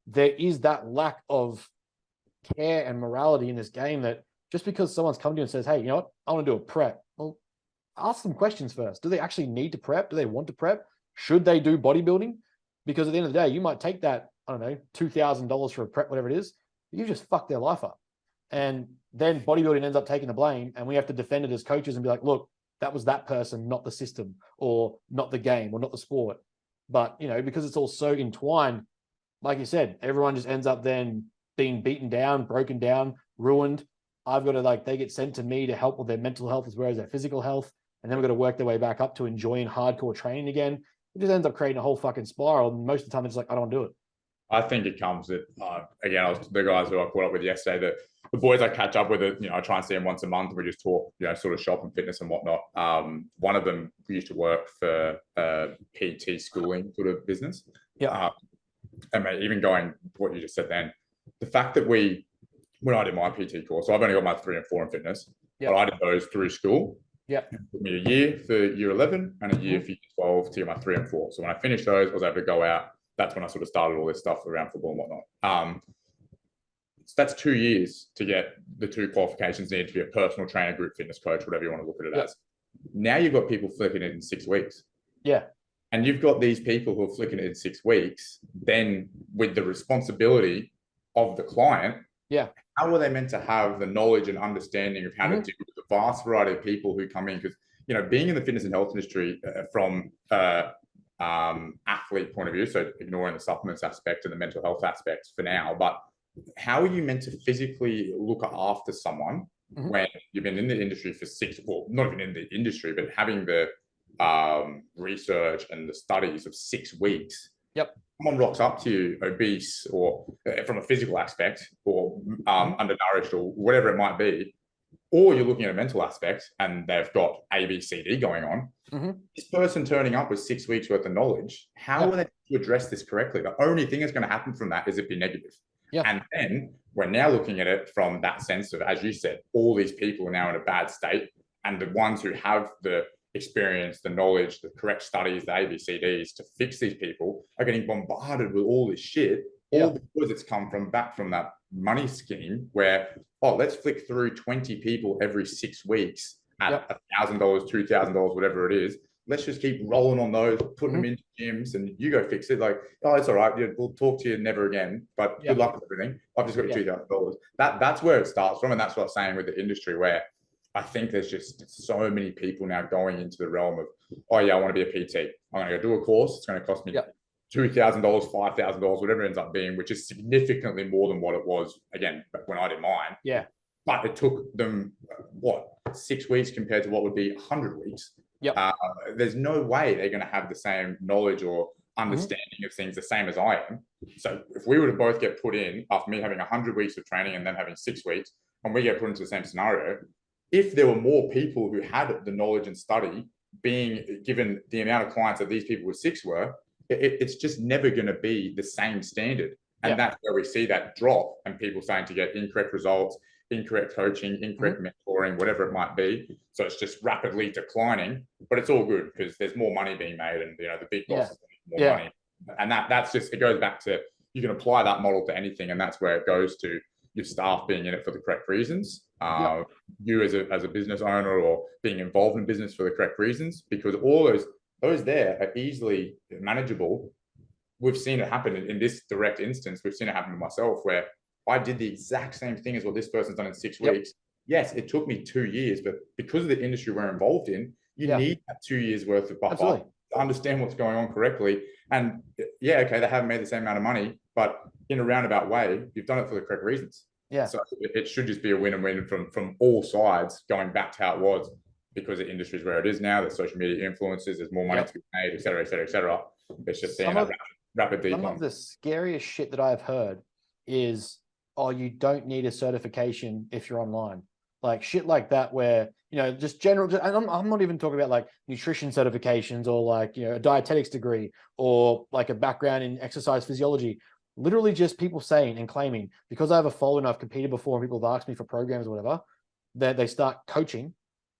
there is that lack of care and morality in this game that just because someone's come to you and says, hey, you know what, I want to do a prep. Well, ask them questions first. Do they actually need to prep? Do they want to prep? Should they do bodybuilding? Because at the end of the day, you might take that, I don't know, $2,000 for a prep, whatever it is. You just fucked their life up. And then bodybuilding ends up taking the blame and we have to defend it as coaches and be like, look, that was that person, not the system or not the game or not the sport. But, because it's all so entwined, like you said, everyone just ends up then being beaten down, broken down, ruined. I've got to they get sent to me to help with their mental health as well as their physical health. And then we've got to work their way back up to enjoying hardcore training again. It just ends up creating a whole fucking spiral. And most of the time it's like, I don't do it. I think it comes at, again, the guys who I caught up with yesterday, the boys I catch up with, I try and see them once a month. We just talk, sort of shop and fitness and whatnot. One of them used to work for a PT schooling sort of business. Yeah. And mate, even going what you just said then, the fact that when I did my PT course, so I've only got my 3 and 4 in fitness, but I did those through school. Yeah. It took me a year for year 11 and a year for year 12 to get my 3 and 4. So when I finished those, I was able to go out. That's when I sort of started all this stuff around football and whatnot. So that's 2 years to get the 2 qualifications needed to be a personal trainer, group fitness coach, whatever you want to look at it as. Now you've got people flicking it in 6 weeks. Yeah. And you've got these people who are flicking it in 6 weeks, then with the responsibility of the client. Yeah. How are they meant to have the knowledge and understanding of how to deal with the vast variety of people who come in? Because, being in the fitness and health industry from athlete point of view, so ignoring the supplements aspect and the mental health aspects for now, but how are you meant to physically look after someone when you've been in the industry for not even in the industry, but having the research and the studies of 6 weeks? Yep. Someone rocks up to you obese or from a physical aspect or undernourished or whatever it might be, or you're looking at a mental aspect and they've got A, B, C, D going on. This person turning up with 6 weeks worth of knowledge, how are they to address this correctly? The only thing that's going to happen from that is it be negative. Yeah. And then we're now looking at it from that sense of, as you said, all these people are now in a bad state, and the ones who have the experience, the knowledge, the correct studies, the ABCDs to fix these people are getting bombarded with all this shit, all because it's come from back from that money scheme where, let's flick through 20 people every 6 weeks at $1,000, $2,000, whatever it is. Let's just keep rolling on those, putting them into gyms, and you go fix it. Like, it's all right. We'll talk to you never again, but good luck with everything. I've just got $2,000. That's where it starts from. And that's what I'm saying with the industry, where I think there's just so many people now going into the realm of, I want to be a PT. I'm going to go do a course. It's going to cost me $2,000, $5,000, whatever it ends up being, which is significantly more than what it was, again, when I did mine. Yeah. But it took them, 6 weeks compared to what would be 100 weeks. Yep. There's no way they're going to have the same knowledge or understanding of things the same as I am. So if we were to both get put in after me having 100 weeks of training and then having 6 weeks, and we get put into the same scenario, if there were more people who had the knowledge and study being given the amount of clients that these people with 6 were, it's just never going to be the same standard. And that's where we see that drop and people starting to get incorrect results, incorrect coaching, incorrect mentoring, whatever it might be. So it's just rapidly declining, but it's all good because there's more money being made, and the big bosses more money. And that's just, it goes back to, you can apply that model to anything, and that's where it goes to your staff being in it for the correct reasons. You as a business owner, or being involved in business for the correct reasons, because all those there are easily manageable. We've seen it happen in this direct instance. We've seen it happen to myself, where I did the exact same thing as what this person's done in 6 weeks. Yes, it took me 2 years, but because of the industry we're involved in, you need that 2 years worth of buffer to understand what's going on correctly. And okay, they haven't made the same amount of money, but in a roundabout way, you've done it for the correct reasons. So it should just be a win-win from all sides, going back to how it was, because the industry is where it is now. There's social media influences, there's more money to be made, et cetera, et cetera, et cetera. It's just seeing that rapid decline. Some of the scariest shit that I've heard is, you don't need a certification if you're online. Like shit like that, where, just general, and I'm not even talking about like nutrition certifications, or like, a dietetics degree, or like a background in exercise physiology. Literally just people saying and claiming, because I have a following, I've competed before, and people have asked me for programs or whatever, that they start coaching.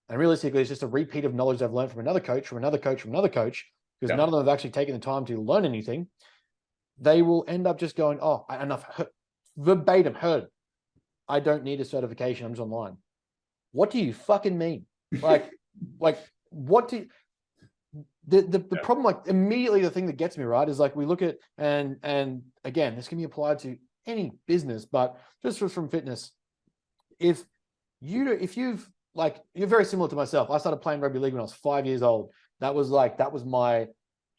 And realistically, it's just a repeat of knowledge they've learned from another coach, from another coach, from another coach, because none of them have actually taken the time to learn anything. They will end up just going, enough, verbatim, heard, I don't need a certification, I'm just online. What do you fucking mean? Like what do you, the problem, like immediately the thing that gets me, right, is like we look at, and again, this can be applied to any business, but just from fitness, if you've like, you're very similar to myself. I started playing rugby league when I was 5 years old. That was my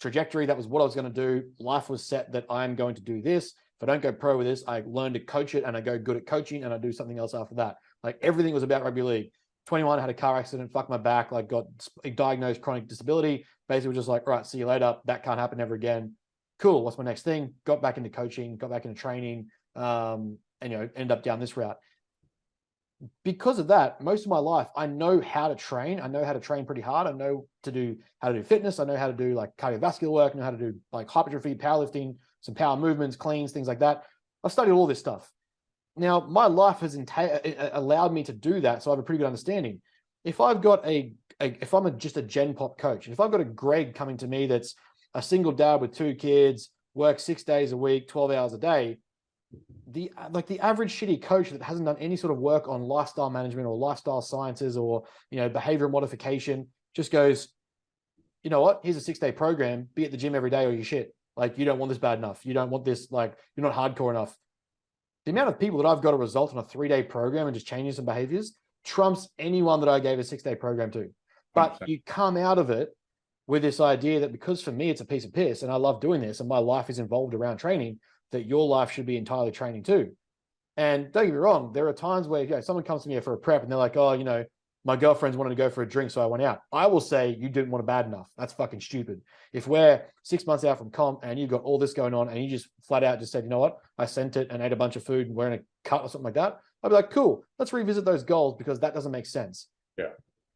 trajectory. That was what I was going to do. Life was set that I'm going to do this. If I don't go pro with this, I learn to coach it, and I go good at coaching, and I do something else after that. Like everything was about rugby league. 21, I had a car accident, fucked my back, like got diagnosed chronic disability. Basically just like, all right, see you later. That can't happen ever again. Cool. What's my next thing? Got back into coaching, got back into training, and end up down this route. Because of that, most of my life, I know how to train. I know how to train pretty hard. I know how to do fitness. I know how to do like cardiovascular work. I know how to do like hypertrophy, powerlifting, some power movements, cleans, things like that. I've studied all this stuff. Now, my life has allowed me to do that, so I have a pretty good understanding. If I've got if I'm just a Gen Pop coach, and if I've got a Greg coming to me that's a single dad with 2 kids, works 6 days a week, 12 hours a day, the average shitty coach that hasn't done any sort of work on lifestyle management or lifestyle sciences or behavioral modification just goes, you know what, here's a 6-day program, be at the gym every day or you shit. Like, you don't want this bad enough, you don't want this, like, you're not hardcore enough. The amount of people that I've got a result on a 3-day program and just changing some behaviors trumps anyone that I gave a 6-day program to. But 100%. You come out of it with this idea that because for me it's a piece of piss and I love doing this and my life is involved around training, that your life should be entirely training too. And don't get me wrong, there are times where someone comes to me for a prep and they're like, my girlfriend's wanted to go for a drink, so I went out. I will say, you didn't want it bad enough. That's fucking stupid. If we're 6 months out from comp and you've got all this going on and you just flat out just said, you know what, I sent it and ate a bunch of food and we're in a cut or something like that, I'd be like, cool, let's revisit those goals, because that doesn't make sense. Yeah.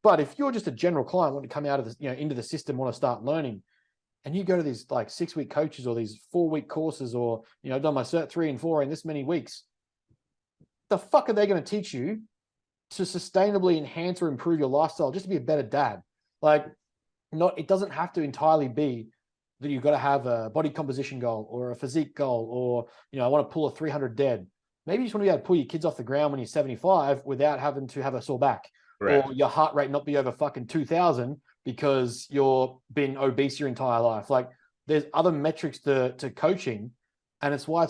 But if you're just a general client wanting to come out of this, into the system, want to start learning, and you go to these like 6-week coaches or these 4-week courses, or, I've done my cert 3 and 4 in this many weeks, the fuck are they going to teach you to sustainably enhance or improve your lifestyle just to be a better dad? Like, it doesn't have to entirely be that you've got to have a body composition goal or a physique goal, or, I want to pull a 300 dead. Maybe you just want to be able to pull your kids off the ground when you're 75 without having to have a sore back. Correct. Or your heart rate not be over fucking 2,000 because you're been obese your entire life. Like, there's other metrics to coaching. And it's why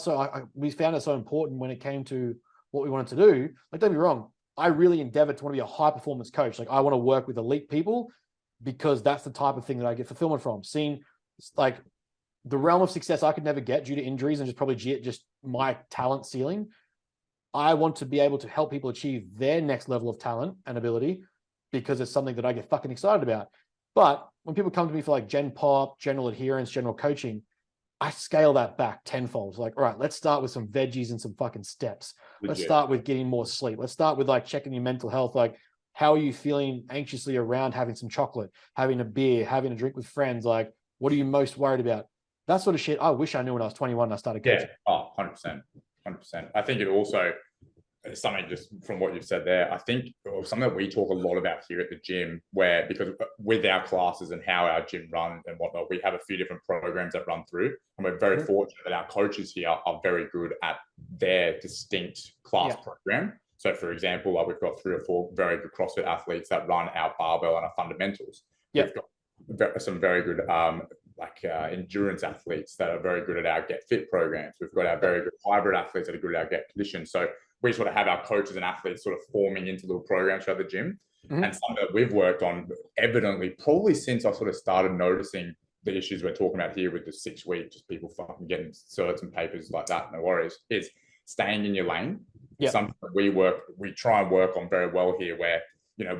we found it so important when it came to what we wanted to do. Like, don't be wrong, I really endeavored to want to be a high performance coach. Like, I want to work with elite people because that's the type of thing that I get fulfillment from. Seeing like the realm of success I could never get due to injuries and just my talent ceiling. I want to be able to help people achieve their next level of talent and ability because it's something that I get fucking excited about. But when people come to me for like Gen Pop, general adherence, general coaching, I scale that back tenfold. Like, all right, let's start with some veggies and some fucking steps. Let's start with getting more sleep. Let's start with like checking your mental health. Like, how are you feeling anxiously around having some chocolate, having a beer, having a drink with friends? Like, what are you most worried about? That sort of shit, I wish I knew when I was 21 and I started coaching. Yeah, 100%. 100%. I think it also, something just from what you've said there, I think something that we talk a lot about here at the gym, where because with our classes and how our gym runs and whatnot, we have a few different programs that run through, and we're very fortunate that our coaches here are very good at their distinct class program. So, for example, like we've got 3 or 4 very good CrossFit athletes that run our barbell and our fundamentals. We've got some very good endurance athletes that are very good at our Get Fit programs. We've got our very good hybrid athletes that are good at our Get Conditioned. So we sort of have our coaches and athletes sort of forming into little programs throughout the gym. And something that we've worked on evidently probably since I sort of started noticing the issues we're talking about here with the 6 week, just people fucking getting certs and papers like that, no worries, is staying in your lane. Something that we try and work on very well here, where,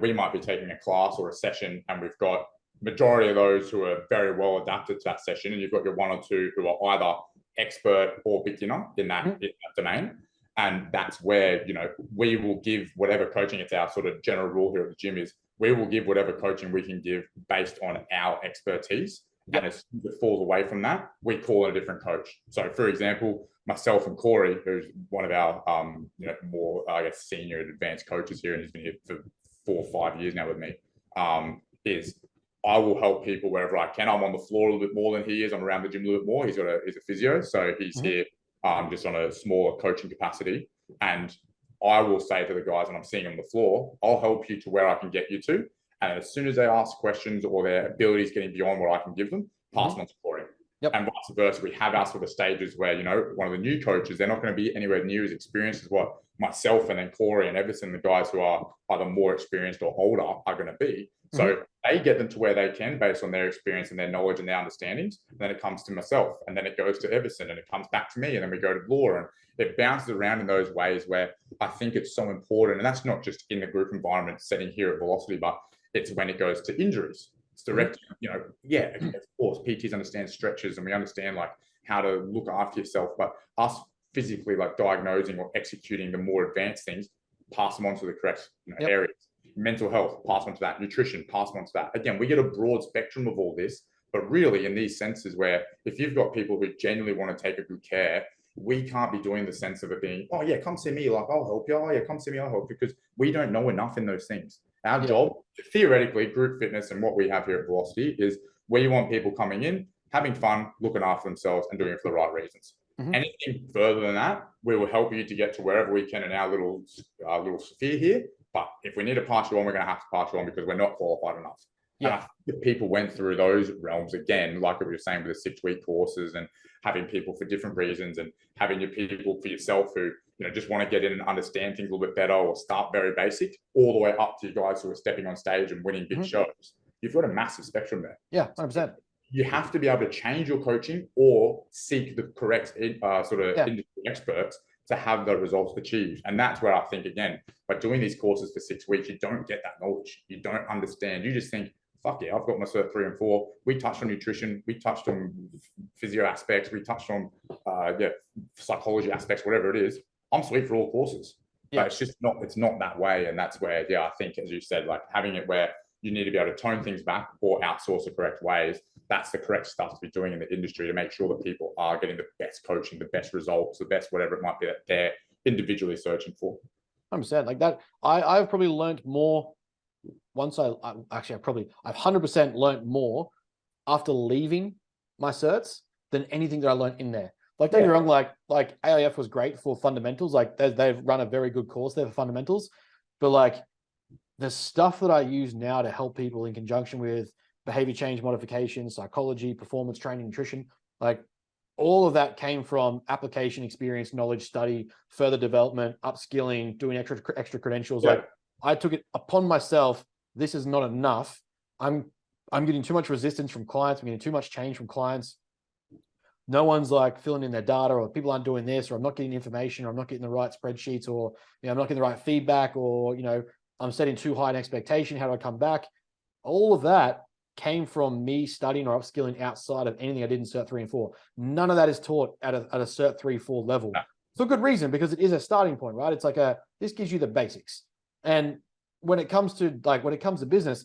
we might be taking a class or a session and we've got majority of those who are very well adapted to that session, and you've got your 1 or 2 who are either expert or beginner in that domain. And that's where, we will give whatever coaching. It's our sort of general rule here at the gym is we will give whatever coaching we can give based on our expertise. And as soon as it falls away from that, we call in a different coach. So, for example, myself and Corey, who's one of our, more, senior and advanced coaches here, and he's been here for 4 or 5 years now with me, is I will help people wherever I can. I'm on the floor a little bit more than he is. I'm around the gym a little bit more. He's a physio, so he's here just on a smaller coaching capacity. And I will say to the guys when I'm seeing them on the floor, I'll help you to where I can get you to. And as soon as they ask questions or their abilities getting beyond what I can give them, pass them on to Corey. And vice versa. We have our sort of stages where, one of the new coaches, they're not going to be anywhere near as experienced as what myself and then Corey and Everson, the guys who are either more experienced or older, are going to be. So they get them to where they can based on their experience and their knowledge and their understandings. And then it comes to myself, and then it goes to Everson, and it comes back to me, and then we go to Laura, and it bounces around in those ways where I think it's so important. And that's not just in the group environment setting here at Velocity, but it's when it goes to injuries. It's direct, of course, PTs understand stretches and we understand like how to look after yourself, but us physically like diagnosing or executing the more advanced things, pass them on to the correct areas. Mental health, pass on to that. Nutrition, pass on to that. Again, we get a broad spectrum of all this, but really in these senses where if you've got people who genuinely want to take a good care, we can't be doing the sense of it being, oh yeah, come see me, like I'll help you. Oh yeah, come see me, I'll help you, because we don't know enough in those things. Our job, theoretically, group fitness and what we have here at Velocity is we want people coming in, having fun, looking after themselves and doing it for the right reasons. Anything further than that, we will help you to get to wherever we can in our little sphere here. But if we need to pass you on, we're going to have to pass you on because we're not qualified enough. And I think if people went through those realms again, like we were saying with the 6-week courses and having people for different reasons and having your people for yourself who, just want to get in and understand things a little bit better or start very basic, all the way up to you guys who are stepping on stage and winning big shows. You've got a massive spectrum there. Yeah, 100%. You have to be able to change your coaching or seek the correct industry experts to have the results achieved. And that's where I think, again, by doing these courses for 6 weeks, you don't get that knowledge. You don't understand. You just think, fuck yeah, I've got my cert 3 and 4. We touched on nutrition. We touched on physio aspects. We touched on psychology aspects, whatever it is. I'm sweet for all courses. But it's not that way. And that's where, I think, as you said, like having it where you need to be able to tone things back or outsource the correct ways. That's the correct stuff to be doing in the industry to make sure that people are getting the best coaching, the best results, the best whatever it might be that they're individually searching for. 100%. Like that, I've probably learned more once I've 100% learned more after leaving my certs than anything that I learned in there. Like, don't get me wrong, like AIF was great for fundamentals. Like they've run a very good course there for fundamentals, but like the stuff that I use now to help people in conjunction with behavior change modification, psychology, performance training, nutrition, like all of that came from application, experience, knowledge, study, further development, upskilling, doing extra credentials. Like I took it upon myself. This is not enough. I'm getting too much resistance from clients. I'm getting too much change from clients. No one's like filling in their data, or people aren't doing this, or I'm not getting information, or I'm not getting the right spreadsheets, or I'm not getting the right feedback, or I'm setting too high an expectation. How do I come back? All of that came from me studying or upskilling outside of anything I did in Cert 3 and 4. None of that is taught at a Cert 3, 4 level. No. For good reason, because it is a starting point, right? It's like this gives you the basics. And when it comes to business,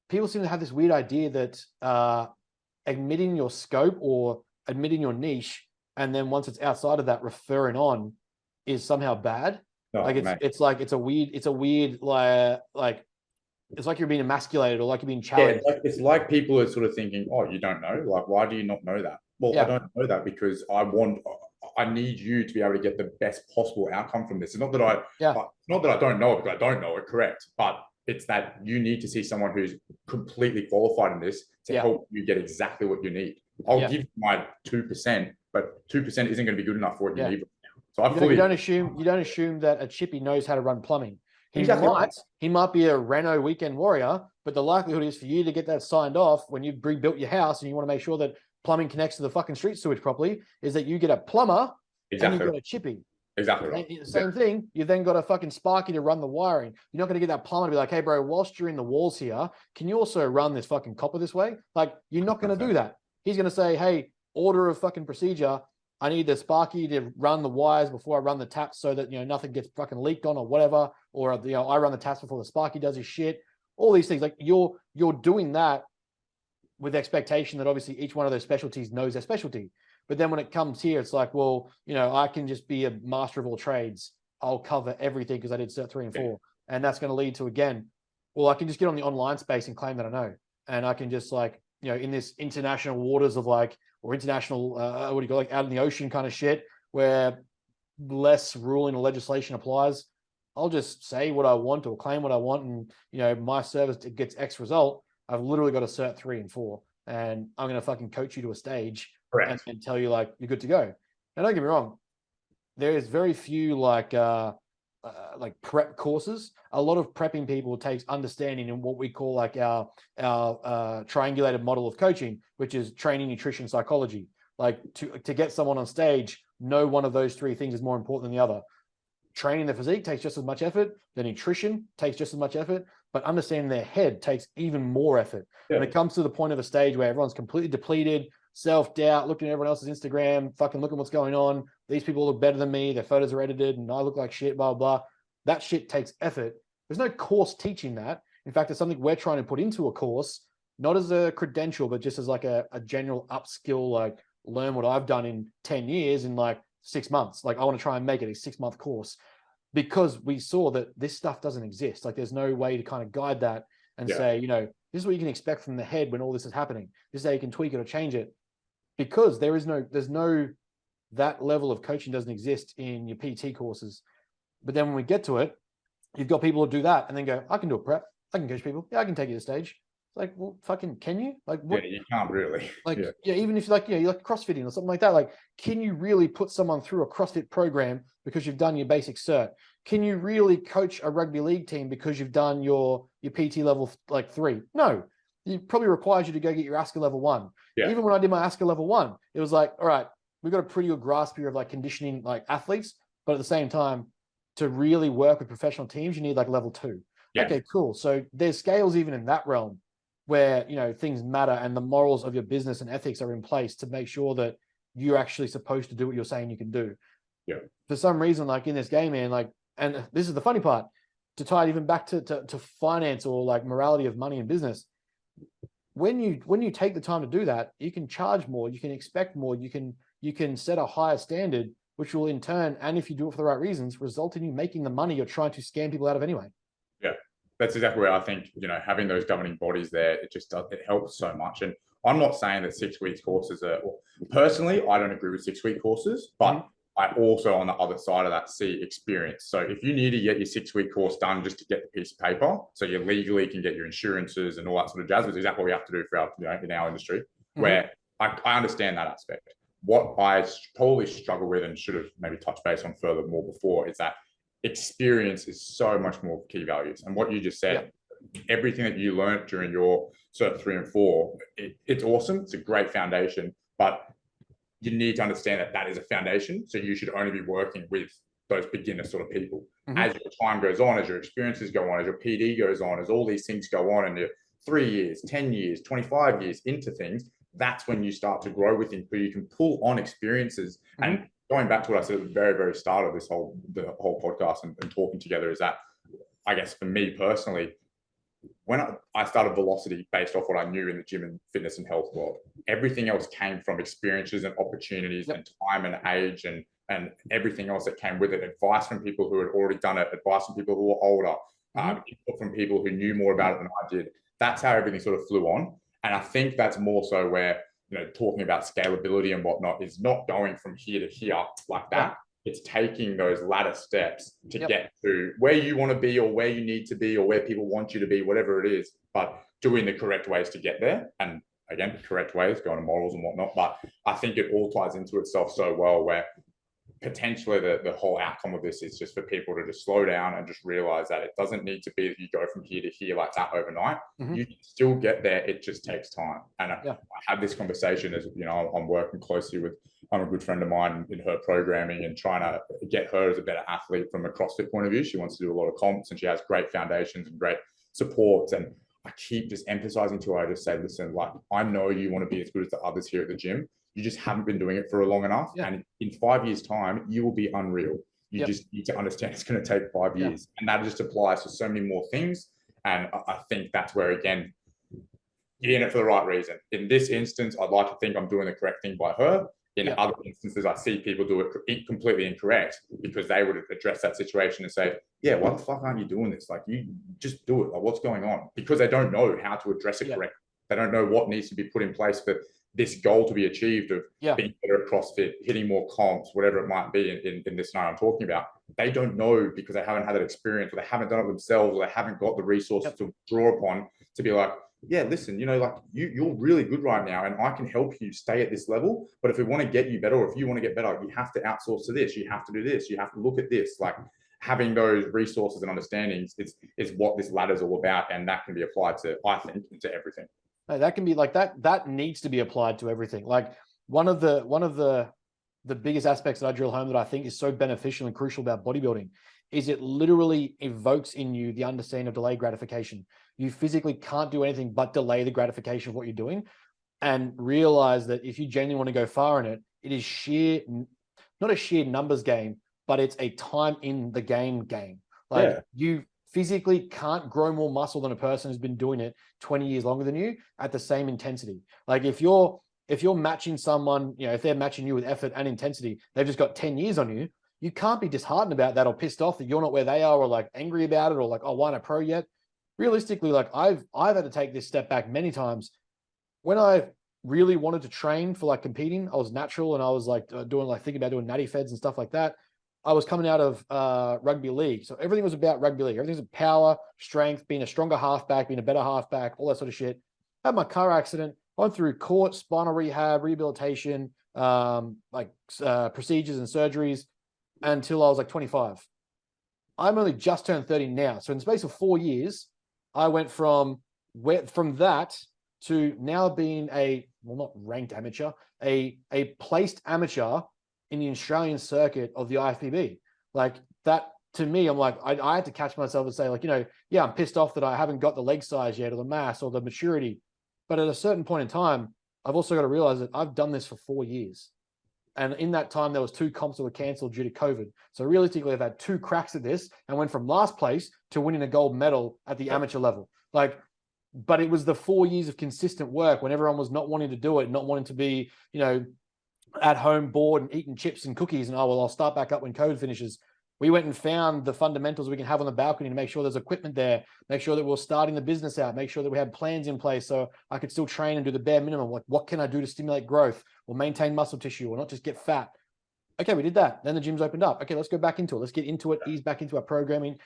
people seem to have this weird idea that admitting your scope or admitting your niche, and then once it's outside of that, referring on is somehow bad. It's a weird like it's like you're being emasculated or like you're being challenged. Yeah, it's like people are sort of thinking, oh, you don't know? Like, why do you not know that? Well, I don't know that because I need you to be able to get the best possible outcome from this. It's not that I don't know it because I don't know it, correct. But it's that you need to see someone who's completely qualified in this to help you get exactly what you need. I'll give you my 2%, but 2% isn't going to be good enough for what you need. So you don't assume that a chippy knows how to run plumbing. He might be a Reno weekend warrior, but the likelihood is for you to get that signed off when you've rebuilt your house and you want to make sure that plumbing connects to the fucking street sewage properly, is that you get a plumber and you've got a chippy. Exactly right. Same thing. You've then got a fucking Sparky to run the wiring. You're not going to get that plumber to be like, hey, bro, whilst you're in the walls here, can you also run this fucking copper this way? Like, you're not going to do that. He's going to say, hey, order of fucking procedure. I need the Sparky to run the wires before I run the taps so that, nothing gets fucking leaked on or whatever. Or, I run the taps before the Sparky does his shit. All these things. Like, you're doing that with expectation that obviously each one of those specialties knows their specialty. But then when it comes here, it's like, well, I can just be a master of all trades. I'll cover everything because I did Cert 3 and 4. And that's going to lead to, again, well, I can just get on the online space and claim that I know. And I can just in this international waters of or international, out in the ocean kind of shit, where less ruling or legislation applies, I'll just say what I want or claim what I want. And, my service gets X result. I've literally got a Cert 3 and 4. And I'm going to fucking coach you to a stage and tell you you're good to go. Now, don't get me wrong. There is very few prep courses. A lot of prepping people takes understanding in what we call our triangulated model of coaching, which is training, nutrition, psychology. To get someone on stage, no one of those three things is more important than the other. Training the physique takes just as much effort. The nutrition takes just as much effort, but understanding their head takes even more effort. When it comes to the point of a stage where everyone's completely depleted, self-doubt, looking at everyone else's Instagram, fucking looking what's going on. These people look better than me. Their photos are edited and I look like shit, blah, blah, blah. That shit takes effort. There's no course teaching that. In fact, it's something we're trying to put into a course, not as a credential, but just as a general upskill, learn what I've done in 10 years in 6 months. I want to try and make it a 6-month course because we saw that this stuff doesn't exist. There's no way to kind of guide that and say, this is what you can expect from the head when all this is happening. This is how you can tweak it or change it. Because there's no that level of coaching doesn't exist in your PT courses. But then when we get to it, you've got people who do that and then go, I can do a prep. I can coach people. Yeah, I can take you to stage. It's well, fucking, can you? What? Yeah, you can't really. Even if you like CrossFitting or something like that, can you really put someone through a CrossFit program because you've done your basic cert? Can you really coach a rugby league team because you've done your PT level 3? No. It probably requires you to go get your ASCA level 1. Yeah. Even when I did my ASCA level 1, it was all right, we've got a pretty good grasp here of conditioning athletes, but at the same time, to really work with professional teams, you need level 2. Yeah. Okay, cool. So there's scales even in that realm where, things matter and the morals of your business and ethics are in place to make sure that you're actually supposed to do what you're saying you can do. Yeah. For some reason, in this game, man, and this is the funny part, to tie it even back to finance or morality of money and business. When you take the time to do that, you can charge more, you can expect more, you can set a higher standard, which will in turn, and if you do it for the right reasons, result in you making the money you're trying to scam people out of anyway. Yeah, that's exactly where I think, having those governing bodies there, it helps so much. And I'm not saying that 6 weeks courses personally, I don't agree with 6 week courses, but I also, on the other side of that, see experience. So if you need to get your 6 week course done just to get the piece of paper, so you legally can get your insurances and all that sort of jazz, which is exactly what we have to do for our, in our industry, where I understand that aspect. What I probably struggle with and should have maybe touched base on further more before is that experience is so much more key values. And what you just said, everything that you learned during your Cert 3 and 4, it's awesome. It's a great foundation, but you need to understand that that is a foundation. So you should only be working with those beginner sort of people. As your time goes on, as your experiences go on, as your PD goes on, as all these things go on, and you're 3 years, 10 years, 25 years into things, that's when you start to grow with things, but you can pull on experiences. And going back to what I said at the very, very start of the whole podcast and talking together is that, I guess for me personally, when I started Velocity based off what I knew in the gym and fitness and health world, everything else came from experiences and opportunities and time and age and everything else that came with it. Advice from people who had already done it, advice from people who were older, input from people who knew more about it than I did. That's how everything sort of flew on. And I think that's more so where, talking about scalability and whatnot is not going from here to here like that. It's taking those ladder steps to get to where you want to be or where you need to be or where people want you to be, whatever it is, but doing the correct ways to get there. And again, correct ways, going to morals and whatnot. But I think it all ties into itself so well where potentially the whole outcome of this is just for people to just slow down and just realize that it doesn't need to be that you go from here to here like that overnight. You can still get there. It just takes time. And I had this conversation as, I'm working closely with, I'm a good friend of mine in her programming and trying to get her as a better athlete from a CrossFit point of view. She wants to do a lot of comps and she has great foundations and great supports. And I keep just emphasizing to her, I just say, listen, like, I know you want to be as good as the others here at the gym. You just haven't been doing it for long enough. And in 5 years' time, you will be unreal. You just need to understand it's going to take 5 years. And that just applies to so many more things. And I think that's where, again, you're in it for the right reason. In this instance, I'd like to think I'm doing the correct thing by her. In other instances, I see people do it completely incorrect because they would address that situation and say, yeah, why the fuck aren't you doing this? Like, you just do it. Like, what's going on? Because they don't know how to address it correctly. They don't know what needs to be put in place for this goal to be achieved of being better at CrossFit, hitting more comps, whatever it might be in this scenario I'm talking about. They don't know because they haven't had that experience or they haven't done it themselves or they haven't got the resources to draw upon to be like, yeah, listen, like you're really good right now and I can help you stay at this level. But if we want to get you better or if you want to get better, you have to outsource to this. You have to do this. You have to look at this. Like having those resources and understandings is what this ladder is all about. And that can be applied to, I think, to everything. That can be like that needs to be applied to everything. Like one of the biggest aspects that I drill home that I think is so beneficial and crucial about bodybuilding is it literally evokes in you the understanding of delayed gratification. You physically can't do anything but delay the gratification of what you're doing and realize that if you genuinely want to go far in it, it is not a sheer numbers game, but it's a time in the game. Like you physically can't grow more muscle than a person who's been doing it 20 years longer than you at the same intensity. Like if you're matching someone, if they're matching you with effort and intensity, they've just got 10 years on you. You can't be disheartened about that or pissed off that you're not where they are or like angry about it or like, oh, why not pro yet? Realistically, like I've had to take this step back many times. When I really wanted to train for like competing, I was natural and I was like thinking about doing natty feds and stuff like that. I was coming out of rugby league. So everything was about rugby league. Everything's about power, strength, being a stronger halfback, being a better halfback, all that sort of shit. Had my car accident, went through court, spinal rehab, rehabilitation, procedures and surgeries until I was like 25. I'm only just turned 30 now. So in the space of 4 years, I went from that to now being not ranked amateur, a placed amateur in the Australian circuit of the IFBB. Like that, to me, I'm like, I had to catch myself and say like, I'm pissed off that I haven't got the leg size yet or the mass or the maturity. But at a certain point in time, I've also got to realize that I've done this for 4 years. And in that time, there was 2 comps that were canceled due to COVID. So realistically, I've had 2 cracks at this and went from last place to winning a gold medal at the amateur level. But it was the 4 years of consistent work when everyone was not wanting to do it, not wanting to be, at home bored and eating chips and cookies. And I'll start back up when COVID finishes. We went and found the fundamentals we can have on the balcony to make sure there's equipment there, make sure that we're starting the business out, make sure that we had plans in place so I could still train and do the bare minimum. Like, what can I do to stimulate growth or maintain muscle tissue or not just get fat? Okay, we did that. Then the gym's opened up. Okay, let's go back into it. Let's get into it, ease back into our programming.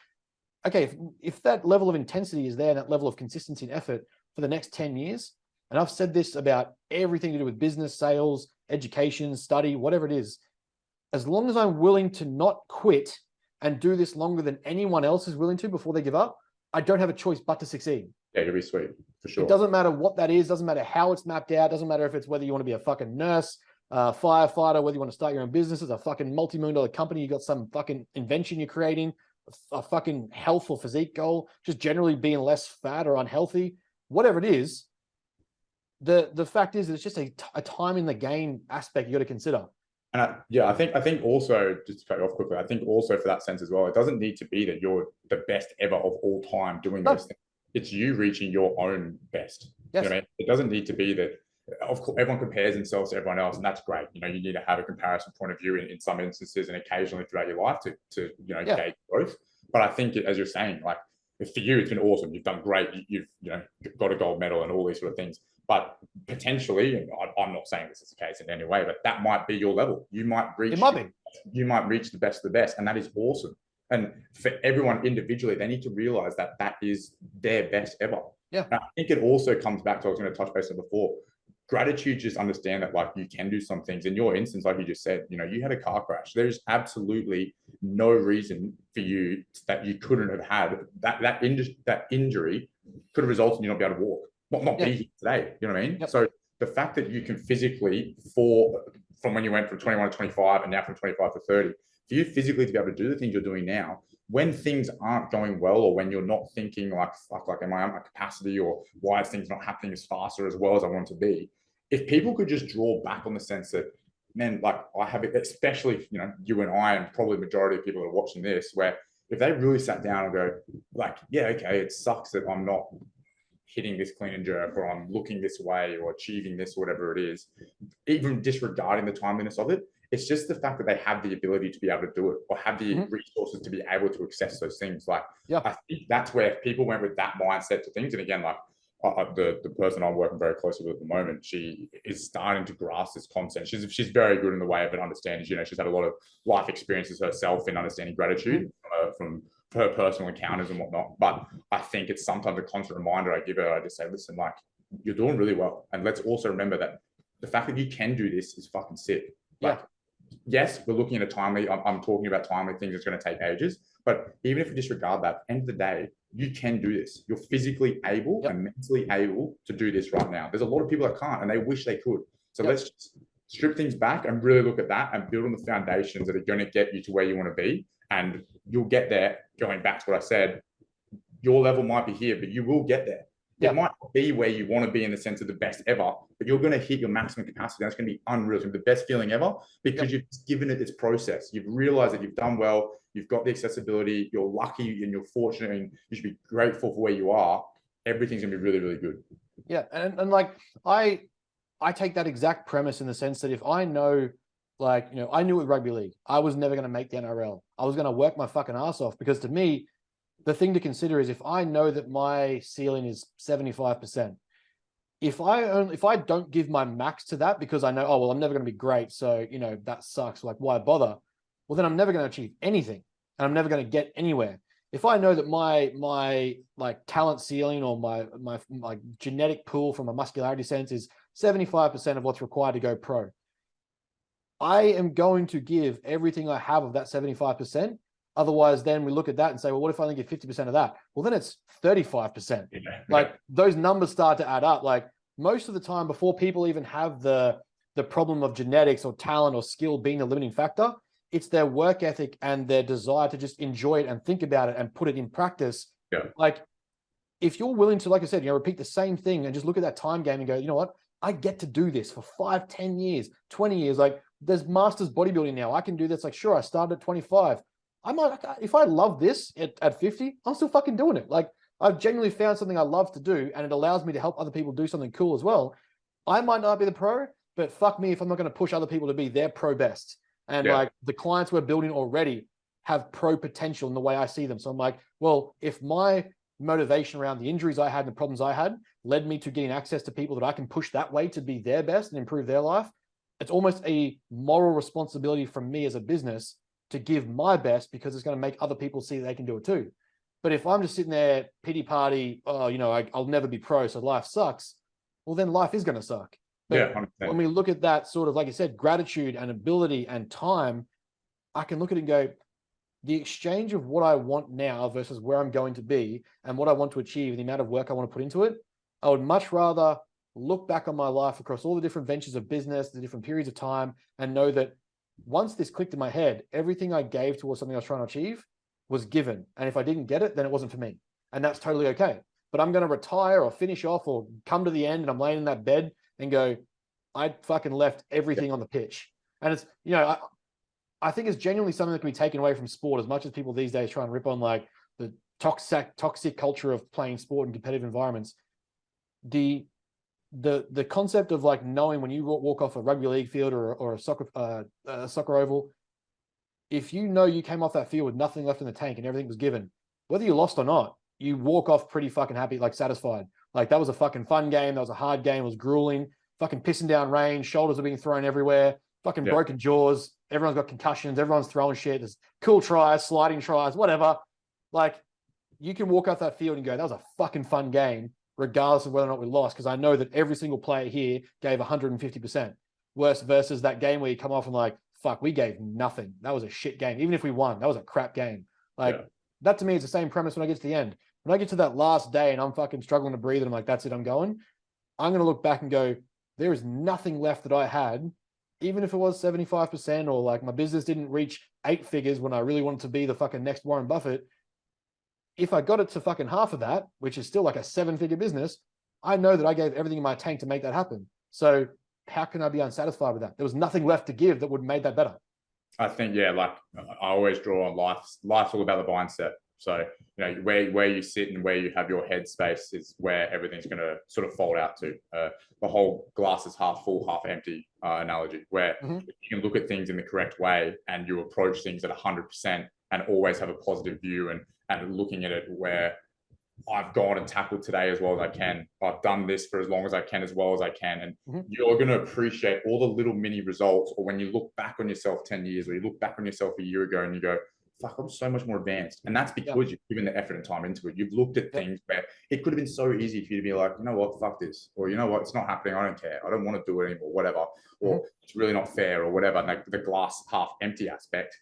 Okay, if that level of intensity is there, that level of consistency and effort for the next 10 years, and I've said this about everything to do with business, sales, education, study, whatever it is, as long as I'm willing to not quit and do this longer than anyone else is willing to before they give up, I don't have a choice but to succeed. Yeah, it'll be sweet, for sure. It doesn't matter what that is, doesn't matter how it's mapped out, doesn't matter if it's whether you want to be a fucking nurse, firefighter, whether you want to start your own business as a fucking multi-million-dollar company, you got some fucking invention you're creating, a fucking health or physique goal, just generally being less fat or unhealthy, whatever it is, the fact is that it's just a time in the game aspect you got to consider. And I think also, just to cut you off quickly, I think also for that sense as well, it doesn't need to be that you're the best ever of all time doing those things. it's you reaching your own best. Yes. You know what I mean? It doesn't need to be that. Of course, everyone compares themselves to everyone else, and that's great. You know, you need to have a comparison point of view in some instances and occasionally throughout your life to gauge growth. But I think, as you're saying, like for you, it's been awesome. You've done great. You've got a gold medal and all these sort of things. But potentially, and I'm not saying this is the case in any way, but that might be your level. You might reach. It might be. You might reach the best of the best, and that is awesome. And for everyone individually, they need to realize that that is their best ever. Yeah. And I think it also comes back to, I was going to touch base on before, gratitude. Just understand that like you can do some things. In your instance, like you just said, you had a car crash. There's absolutely no reason for you that you couldn't have had that injury could have resulted in you not be able to walk, not be here today. You know what I mean? Yep. So the fact that you can physically, from when you went from 21 to 25 and now from 25 to 30, for you physically to be able to do the things you're doing now, when things aren't going well, or when you're not thinking like, fuck, like, am I at my capacity, or why is things not happening as fast or as well as I want to be? If people could just draw back on the sense that, man, like I have it, especially, you and I, and probably the majority of people that are watching this, where if they really sat down and go like, yeah, okay, it sucks that I'm not hitting this clean and jerk, or I'm looking this way, or achieving this, or whatever it is, even disregarding the timeliness of it, it's just the fact that they have the ability to be able to do it, or have the resources to be able to access those things. Like, I think that's where people went with that mindset to things. And again, like the person I'm working very closely with at the moment, she is starting to grasp this concept. She's very good in the way of it understanding. She's had a lot of life experiences herself in understanding gratitude from her personal encounters and whatnot. But I think it's sometimes a constant reminder I give her. I just say, listen, like, you're doing really well. And let's also remember that the fact that you can do this is fucking sick. Like, yes, we're looking at a timely, I'm talking about timely things that's going to take ages, but even if we disregard that, end of the day, you can do this. You're physically able and mentally able to do this right now. There's a lot of people that can't, and they wish they could. So let's just strip things back and really look at that and build on the foundations that are going to get you to where you want to be. And you'll get there. Going back to what I said, your level might be here, but you will get there. It might be where you want to be in the sense of the best ever, but you're going to hit your maximum capacity. That's going to be unreal. It's going to be the best feeling ever, because you've given it its process. You've realized that you've done well. You've got the accessibility. You're lucky and you're fortunate, and you should be grateful for where you are. Everything's going to be really, really good. Yeah. And like, I take that exact premise in the sense that if I know, like, I knew with rugby league, I was never going to make the NRL. I was going to work my fucking ass off, because to me, the thing to consider is if I know that my ceiling is 75%, if I don't give my max to that because I know, oh, well, I'm never going to be great, so, that sucks, like, why bother? Well, then I'm never going to achieve anything, and I'm never going to get anywhere. If I know that my like talent ceiling, or my genetic pool from a muscularity sense is 75% of what's required to go pro, I am going to give everything I have of that 75%. Otherwise, then we look at that and say, well, what if I only get 50% of that? Well, then it's 35%. Like, those numbers start to add up. Like, most of the time, before people even have the problem of genetics or talent or skill being the limiting factor, it's their work ethic and their desire to just enjoy it and think about it and put it in practice. Like, if you're willing to, like I said, repeat the same thing and just look at that time game and go, you know what? I get to do this for 5, 10 years, 20 years. Like, there's masters bodybuilding now. I can do this. Like, sure, I started at 25. I might, if I love this at 50, I'm still fucking doing it. Like, I've genuinely found something I love to do, and it allows me to help other people do something cool as well. I might not be the pro, but fuck me if I'm not going to push other people to be their pro best. And like, the clients we're building already have pro potential in the way I see them. So I'm like, well, if my motivation around the injuries I had and the problems I had led me to getting access to people that I can push that way to be their best and improve their life, it's almost a moral responsibility from me as a business to give my best, because it's going to make other people see that they can do it too. But if I'm just sitting there pity party, oh, I'll never be pro, so life sucks. Well, then life is going to suck. But when we look at that sort of, like you said, gratitude and ability and time, I can look at it and go, the exchange of what I want now versus where I'm going to be and what I want to achieve and the amount of work I want to put into it, I would much rather look back on my life across all the different ventures of business, the different periods of time, and know that once this clicked in my head, everything I gave towards something I was trying to achieve was given. And if I didn't get it, then it wasn't for me. And that's totally okay. But I'm going to retire or finish off or come to the end and I'm laying in that bed and go, I fucking left everything on the pitch. And it's, I think it's genuinely something that can be taken away from sport, as much as people these days try and rip on like the toxic culture of playing sport in competitive environments, the concept of like knowing when you walk off a rugby league field or a soccer oval, if you know you came off that field with nothing left in the tank and everything was given, whether you lost or not, you walk off pretty fucking happy, like satisfied. Like that was a fucking fun game. That was a hard game. It was grueling. Fucking pissing down rain. Shoulders are being thrown everywhere. Fucking broken jaws. Everyone's got concussions. Everyone's throwing shit. There's cool tries, sliding tries, whatever. Like you can walk off that field and go, that was a fucking fun game, regardless of whether or not we lost. Because I know that every single player here gave 150%. Worse versus that game where you come off and like, fuck, we gave nothing. That was a shit game. Even if we won, that was a crap game. Like that to me is the same premise when I get to the end. When I get to that last day and I'm fucking struggling to breathe and I'm like, that's it, I'm going. I'm going to look back and go, there is nothing left that I had, even if it was 75% or like my business didn't reach 8 figures when I really wanted to be the fucking next Warren Buffett. If I got it to fucking half of that, which is still like a 7-figure business, I know that I gave everything in my tank to make that happen. So how can I be unsatisfied with that? There was nothing left to give that would have made that better. I think, like I always draw on life's all about the mindset. So, where you sit and where you have your headspace is where everything's going to sort of fold out to. The whole glass is half full, half empty analogy, where you can look at things in the correct way and you approach things at 100% and always have a positive view and looking at it where I've gone and tackled today as well as I can. I've done this for as long as I can, as well as I can. And you're going to appreciate all the little mini results. Or when you look back on yourself 10 years, or you look back on yourself a year ago and you go, fuck, I'm so much more advanced. And that's because you've given the effort and time into it. You've looked at things where it could have been so easy for you to be like, you know what, fuck this. Or you know what, it's not happening. I don't care. I don't want to do it anymore, whatever. Or it's really not fair or whatever. And like the glass half empty aspect.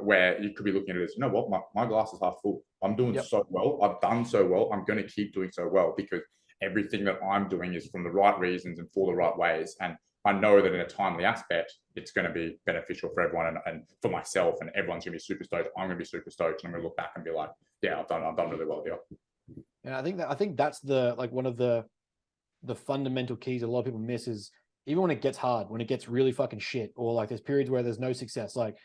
Where you could be looking at it as, you know what, my glass is half full. I'm doing so well. I've done so well. I'm going to keep doing so well because everything that I'm doing is from the right reasons and for the right ways. And I know that in a timely aspect, it's going to be beneficial for everyone and for myself, and everyone's going to be super stoked. I'm going to be super stoked, and I'm going to look back and be like, yeah, I've done really well here. And I think that's the like one of the fundamental keys a lot of people miss is even when it gets hard, when it gets really fucking shit, or like there's periods where there's no success, like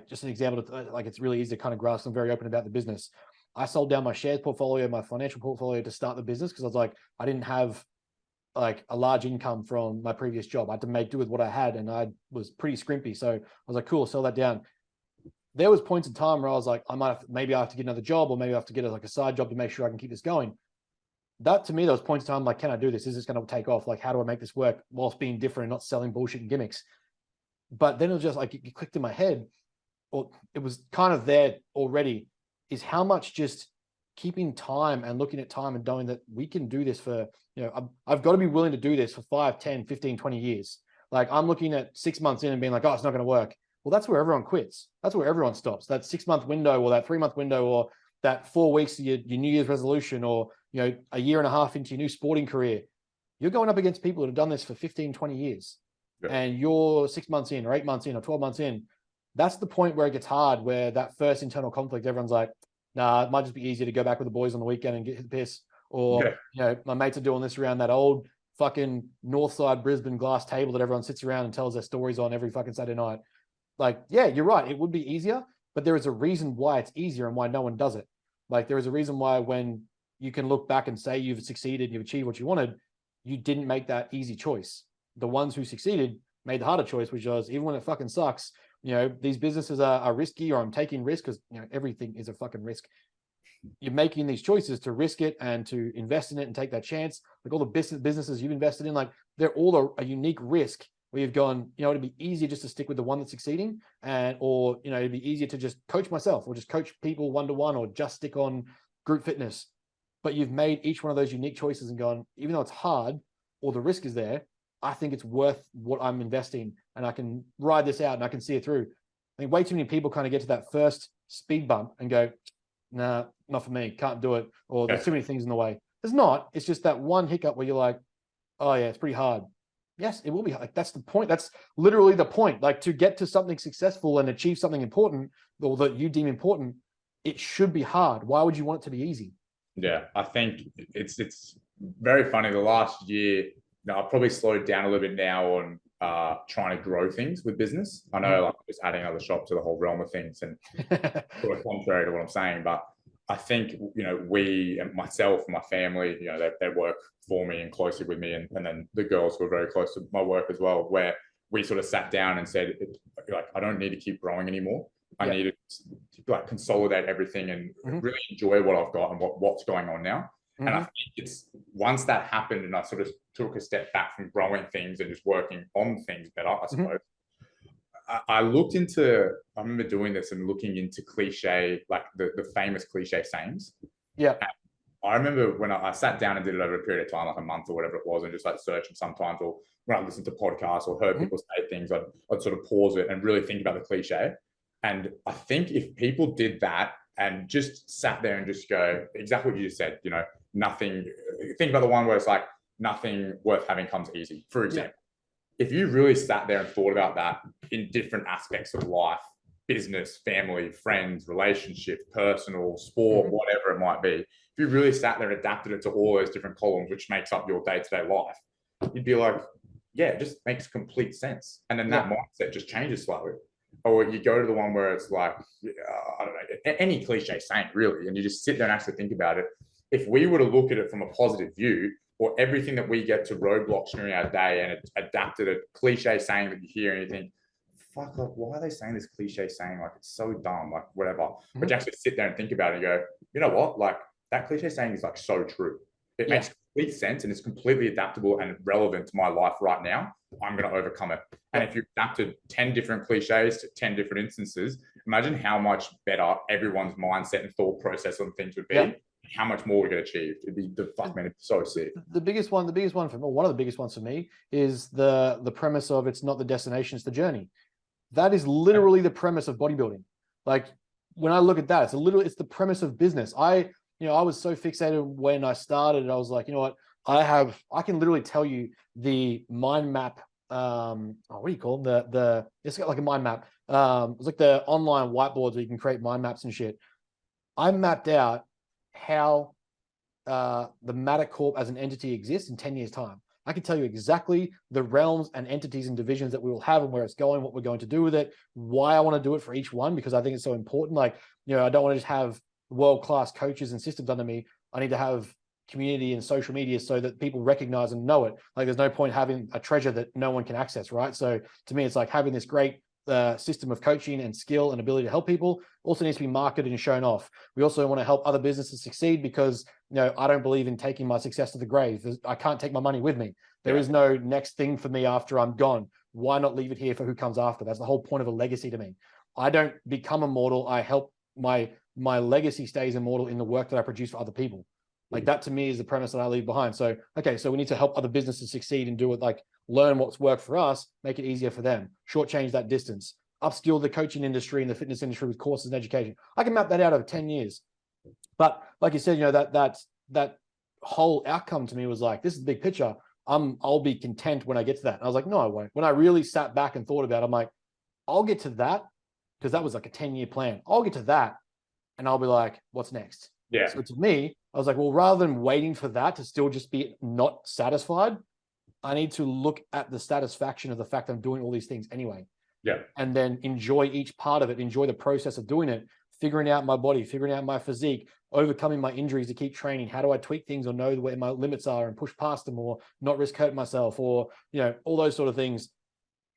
just an example of like it's really easy to kind of grasp. I'm very open about the business. I sold down my shares portfolio, my financial portfolio to start the business because I was like, I didn't have like a large income from my previous job. I had to make do with what I had, and I was pretty scrimpy. So I was like, cool, sell that down. There was points in time where I was like, maybe I have to get another job, or maybe I have to get like a side job to make sure I can keep this going. That to me, those points in time, like, can I do this? Is this going to take off? Like, how do I make this work whilst being different and not selling bullshit and gimmicks? But then it was just like it clicked in my head, or it was kind of there already, is how much just keeping time and looking at time and knowing that we can do this for, I've got to be willing to do this for 5, 10, 15, 20 years. Like I'm looking at 6 months in and being like, oh, it's not going to work. Well, that's where everyone quits. That's where everyone stops. That 6-month window or that 3-month window or that 4 weeks of your New Year's resolution or, a year and a half into your new sporting career. You're going up against people that have done this for 15, 20 years. And you're 6 months in or 8 months in or 12 months in. That's the point where it gets hard, where that first internal conflict, everyone's like, nah, it might just be easier to go back with the boys on the weekend and get the piss. Or, my mates are doing this around that old fucking Northside Brisbane glass table that everyone sits around and tells their stories on every fucking Saturday night. Like, yeah, you're right. It would be easier, but there is a reason why it's easier and why no one does it. Like there is a reason why when you can look back and say you've succeeded, you've achieved what you wanted, you didn't make that easy choice. The ones who succeeded made the harder choice, which was even when it fucking sucks, these businesses are risky, or I'm taking risk because, everything is a fucking risk. You're making these choices to risk it and to invest in it and take that chance. Like all the businesses you've invested in, like they're all a unique risk where you've gone, it'd be easier just to stick with the one that's succeeding or it'd be easier to just coach myself or just coach people one-to-one or just stick on group fitness. But you've made each one of those unique choices and gone, even though it's hard or the risk is there, I think it's worth what I'm investing and I can ride this out and I can see it through. I think way too many people kind of get to that first speed bump and go, nah, not for me, can't do it. Or there's too many things in the way. There's not. It's just that one hiccup where you're like, oh yeah, it's pretty hard. Yes, it will be. Like that's the point. That's literally the point. Like to get to something successful and achieve something important or that you deem important, it should be hard. Why would you want it to be easy? Yeah, I think it's very funny. The last year, I've probably slowed down a little bit now on trying to grow things with business. I know like just adding another shop to the whole realm of things and sort of contrary to what I'm saying, but I think, we and myself and my family, they work for me and closely with me. And then the girls were very close to my work as well, where we sort of sat down and said, like, I don't need to keep growing anymore. I need to like consolidate everything and really enjoy what I've got and what's going on now. And I think it's once that happened and I sort of took a step back from growing things and just working on things better, I suppose. I remember doing this and looking into cliche, like the famous cliche sayings. Yeah. And I remember when I sat down and did it over a period of time, like a month or whatever it was, and just like searching sometimes, or when I listened to podcasts or heard people say things, I'd sort of pause it and really think about the cliche. And I think if people did that and just sat there and just go, exactly what you just said, nothing, think about the one where it's like, nothing worth having comes easy, for example. If you really sat there and thought about that in different aspects of life, business, family, friends, relationship, personal, sport, whatever it might be, if you really sat there and adapted it to all those different columns, which makes up your day-to-day life, you'd be like, yeah, it just makes complete sense. And then that mindset just changes slightly. Or you go to the one where it's like, I don't know, any cliche saying really, and you just sit there and actually think about it. If we were to look at it from a positive view, or everything that we get to roadblocks during our day and it's adapted a cliche saying that you hear and you think, fuck, like, why are they saying this cliche saying? Like, it's so dumb, like, whatever. But you actually sit there and think about it and go, you know what? Like, that cliche saying is like so true. It makes complete sense and it's completely adaptable and relevant to my life right now. I'm going to overcome it. And if you adapted 10 different cliches to 10 different instances, imagine how much better everyone's mindset and thought process on things would be. How much more we could achieve. It'd be it'd be so sick. The biggest one for me, one of the biggest ones for me, is the premise of it's not the destination, it's the journey. That is literally the premise of bodybuilding. Like when I look at that, it's the premise of business. I was so fixated when I started, I was like, you know what? I can literally tell you the mind map. What do you call them? It's got like a mind map. It's like the online whiteboards where you can create mind maps and shit. I mapped out how the Matter Corp as an entity exists in 10 years' time. I can tell you exactly the realms and entities and divisions that we will have and where it's going, what we're going to do with it, why I want to do it for each one, because I think it's so important. Like, I don't want to just have world-class coaches and systems under me. I need to have community and social media so that people recognize and know it. Like, there's no point having a treasure that no one can access, right? So to me, it's like having this great system of coaching and skill and ability to help people also needs to be marketed and shown off. We also want to help other businesses succeed because, I don't believe in taking my success to the grave. I can't take my money with me. There is no next thing for me after I'm gone. Why not leave it here for who comes after? That's the whole point of a legacy to me. I don't become immortal. I help my legacy stays immortal in the work that I produce for other people. Like that to me is the premise that I leave behind. So, okay, so we need to help other businesses succeed and do it, like learn what's worked for us, make it easier for them, shortchange that distance, upskill the coaching industry and the fitness industry with courses and education. I can map that out over 10 years. But like you said, that whole outcome to me was like, this is the big picture. I'll be content when I get to that. And I was like, no, I won't. When I really sat back and thought about it, I'm like, I'll get to that because that was like a 10-year plan. I'll get to that and I'll be like, what's next? Yeah. So to me, I was like, well, rather than waiting for that to still just be not satisfied, I need to look at the satisfaction of the fact that I'm doing all these things anyway. Yeah. And then enjoy each part of it, enjoy the process of doing it, figuring out my body, figuring out my physique, overcoming my injuries to keep training. How do I tweak things or know where my limits are and push past them or not risk hurting myself or, all those sort of things.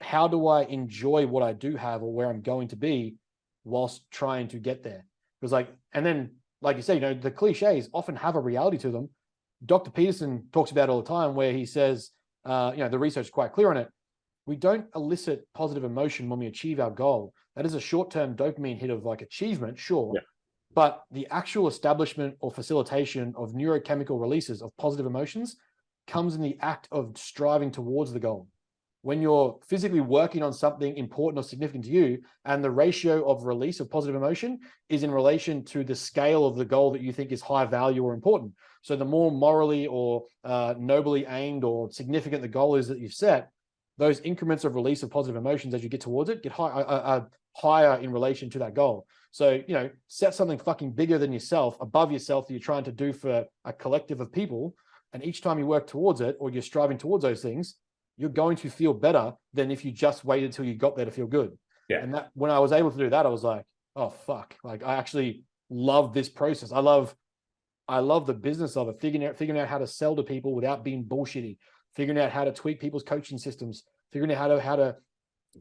How do I enjoy what I do have or where I'm going to be whilst trying to get there? Because like you say, the cliches often have a reality to them. Dr. Peterson talks about it all the time where he says, the research is quite clear on it. We don't elicit positive emotion when we achieve our goal. That is a short-term dopamine hit of like achievement, sure. Yeah. But the actual establishment or facilitation of neurochemical releases of positive emotions comes in the act of striving towards the goal. When you're physically working on something important or significant to you, and the ratio of release of positive emotion is in relation to the scale of the goal that you think is high value or important. So the more morally or nobly aimed or significant the goal is that you've set, those increments of release of positive emotions as you get towards it get higher in relation to that goal. So, set something fucking bigger than yourself, above yourself, that you're trying to do for a collective of people. And each time you work towards it or you're striving towards those things, you're going to feel better than if you just waited till you got there to feel good. Yeah. And that when I was able to do that, I was like, oh, fuck. Like I actually love this process. I love the business of it, figuring out how to sell to people without being bullshitty, figuring out how to tweak people's coaching systems, figuring out how to,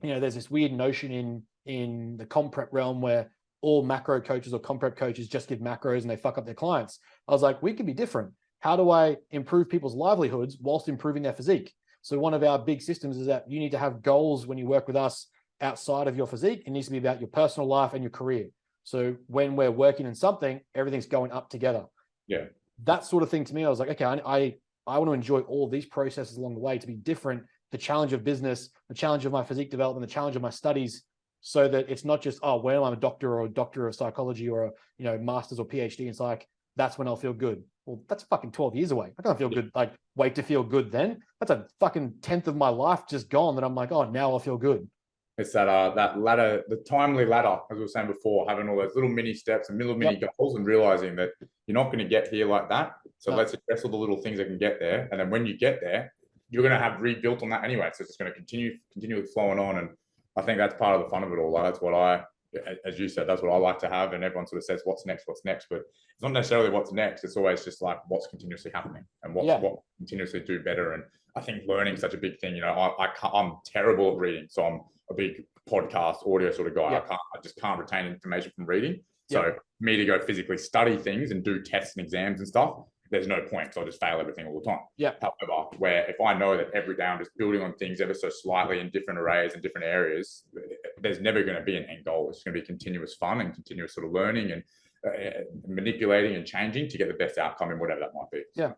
there's this weird notion in the comp prep realm where all macro coaches or comp prep coaches just give macros and they fuck up their clients. I was like, we could be different. How do I improve people's livelihoods whilst improving their physique? So one of our big systems is that you need to have goals when you work with us outside of your physique. It needs to be about your personal life and your career. So when we're working in something, everything's going up together. Yeah. That sort of thing to me, I was like, okay, I want to enjoy all these processes along the way to be different. The challenge of business, the challenge of my physique development, the challenge of my studies, so that it's not just, oh, well, I'm a doctor or a doctor of psychology or a master's or PhD in psych. That's when I'll feel good. Well, that's fucking 12 years away. I can't feel good. Like, wait to feel good then. That's a fucking 10th of my life just gone that I'm like, oh, now I'll feel good. It's that ladder, the timely ladder, as we were saying before, having all those little mini steps and little mini goals and realizing that you're not going to get here like that. So let's address all the little things that can get there. And then when you get there, you're going to have rebuilt on that anyway. So it's going to continually flowing on. And I think that's part of the fun of it all. Like, that's what as you said, that's what I like to have. And everyone sort of says, what's next? But it's not necessarily what's next. It's always just like what's continuously happening and what continuously do better. And I think learning is such a big thing. I'm terrible at reading. So I'm a big podcast audio sort of guy. I just can't retain information from reading. So me to go physically study things and do tests and exams and stuff, there's no point because I'll just fail everything all the time. However, where if I know that every day I'm just building on things ever so slightly in different arrays and different areas, there's never going to be an end goal. It's going to be continuous fun and continuous sort of learning and manipulating and changing to get the best outcome in whatever that might be. Yeah.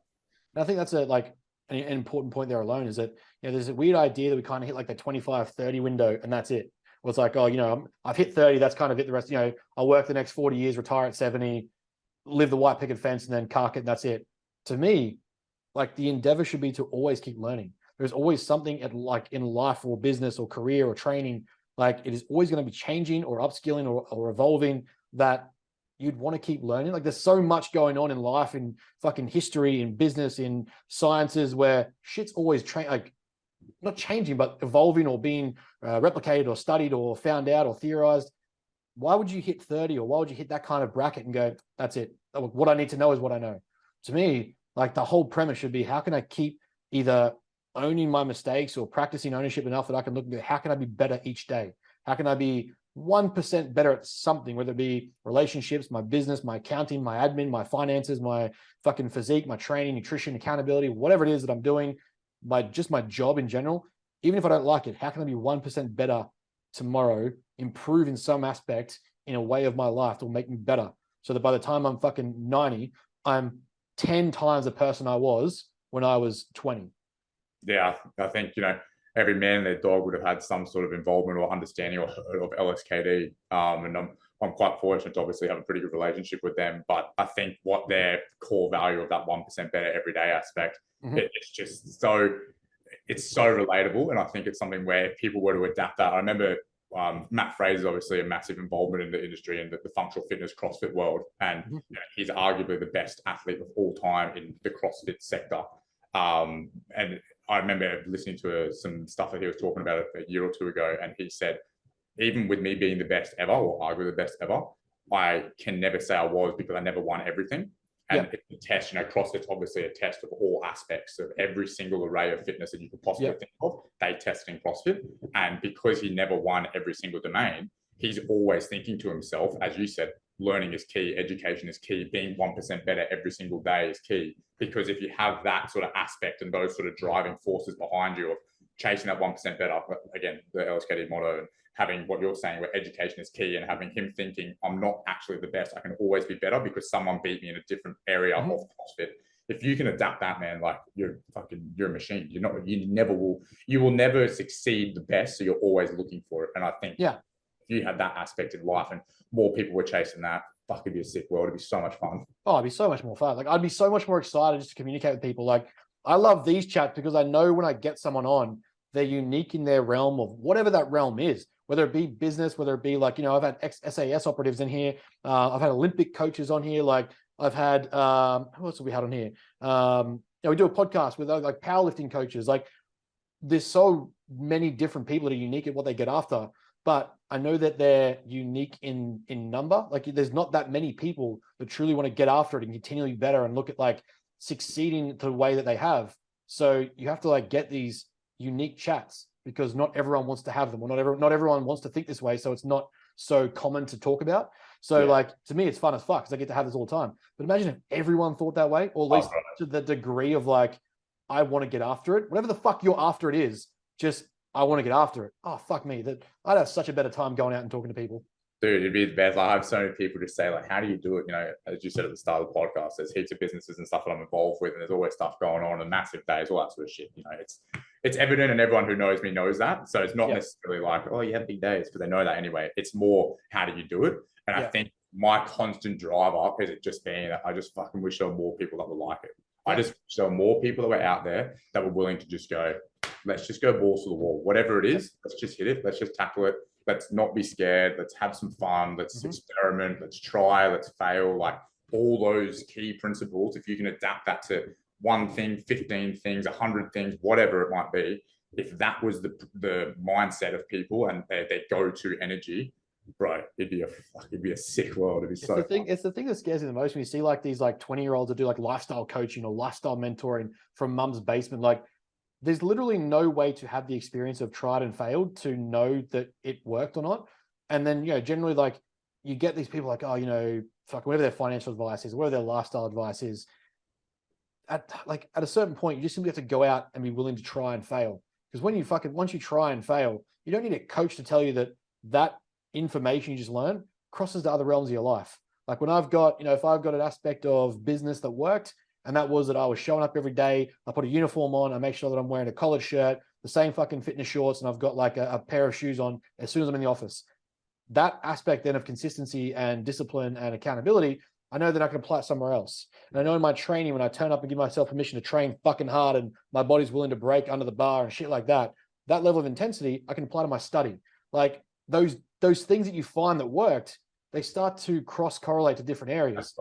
And I think that's an important point there alone is that, there's a weird idea that we kind of hit like the 25-30 window and that's it. Well, it's like, I've hit 30, that's kind of it. The rest, I'll work the next 40 years, retire at 70, live the white picket fence and then cark it and that's it. To me, like the endeavor should be to always keep learning. There's always something in life or business or career or training, like it is always going to be changing or upskilling or evolving that you'd want to keep learning. Like there's so much going on in life, in fucking history, in business, in sciences where shit's always not changing, but evolving or being replicated or studied or found out or theorized. Why would you hit 30 or why would you hit that kind of bracket and go, that's it? What I need to know is what I know. To me, like the whole premise should be, how can I keep either owning my mistakes or practicing ownership enough that I can look at how can I be better each day? How can I be 1% better at something, whether it be relationships, my business, my accounting, my admin, my finances, my fucking physique, my training, nutrition, accountability, whatever it is that I'm doing, my job in general. Even if I don't like it, how can I be 1% better tomorrow, improve in some aspect in a way of my life that will make me better? So that by the time I'm fucking 90, I'm 10 times the person I was when I was 20. Yeah, I think, every man and their dog would have had some sort of involvement or understanding of LSKD. And I'm quite fortunate to obviously have a pretty good relationship with them. But I think what their core value of that 1% better everyday aspect, it's just it's so relatable. And I think it's something where if people were to adapt that. I remember Matt Fraser, obviously a massive involvement in the industry and the functional fitness CrossFit world. And he's arguably the best athlete of all time in the CrossFit sector. And I remember listening to some stuff that he was talking about a year or two ago. And he said, even with me being the best ever, or arguably the best ever, I can never say I was because I never won everything. And it's a test, CrossFit's obviously a test of all aspects of every single array of fitness that you could possibly think of. They test in CrossFit. And because he never won every single domain, he's always thinking to himself, as you said, learning is key, education is key, being 1% better every single day is key. Because if you have that sort of aspect and those sort of driving forces behind you of chasing that 1% better, again, the LSKD motto, and having what you're saying where education is key and having him thinking, I'm not actually the best, I can always be better because someone beat me in a different area of CrossFit. If you can adapt that, man, like you're a machine. You will never succeed the best. So you're always looking for it. And I think if you had that aspect in life and more people were chasing that, fuck, it'd be a sick world. It'd be so much fun. Oh, it'd be so much more fun. Like I'd be so much more excited just to communicate with people. Like I love these chats because I know when I get someone on, they're unique in their realm of whatever that realm is, whether it be business, whether it be like, I've had SAS operatives in here. I've had Olympic coaches on here. Like I've had, who else have we had on here? We do a podcast with like powerlifting coaches. Like there's so many different people that are unique at what they get after, but I know that they're unique in number. Like there's not that many people that truly want to get after it and continually better and look at like succeeding the way that they have. So you have to like get these unique chats because not everyone wants to have them, or not everyone wants to think this way. So it's not so common to talk about. So like to me, it's fun as fuck because I get to have this all the time. But imagine if everyone thought that way, or at least to the degree of like, I want to get after it. Whatever the fuck you're after it is, just I want to get after it. Oh, fuck me. That I'd have such a better time going out and talking to people. Dude, it'd be the best. Like, I have so many people just say, like, how do you do it? You know, as you said at the start of the podcast, there's heaps of businesses and stuff that I'm involved with, and there's always stuff going on and massive days, all that sort of shit. You know, it's evident, and everyone who knows me knows that. So it's not necessarily like, oh, you have big days, because they know that anyway. It's more, how do you do it? And I think my constant driver is it just being that I just fucking wish there were more people that would like it. I just wish there were more people that were out there that were willing to just go, let's just go balls to the wall. Whatever it is, let's just hit it. Let's just tackle it. Let's not be scared. Let's have some fun. Let's experiment. Let's try. Let's fail. Like all those key principles, if you can adapt that to one thing, 15 things, 100 things, whatever it might be, if that was the mindset of people and their go-to energy, bro, it'd be a sick world. It'd be It's the thing that scares me the most when you see like these like 20-year-olds that do like lifestyle coaching or lifestyle mentoring from mum's basement. Like there's literally no way to have the experience of tried and failed to know that it worked or not. And then, you know, generally like you get these people like, oh, you know, fuck, whatever their financial advice is, whatever their lifestyle advice is, at a certain point, you just simply have to go out and be willing to try and fail. Because once you try and fail, you don't need a coach to tell you that information you just learned crosses to other realms of your life. Like when I've got, you know, if I've got an aspect of business that worked, and that was that I was showing up every day, I put a uniform on, I make sure that I'm wearing a collared shirt, the same fucking fitness shorts, and I've got like a pair of shoes on as soon as I'm in the office. That aspect then of consistency and discipline and accountability, I know that I can apply it somewhere else. And I know in my training, when I turn up and give myself permission to train fucking hard and my body's willing to break under the bar and shit like that, that level of intensity, I can apply to my study. Like those things that you find that worked, they start to cross-correlate to different areas.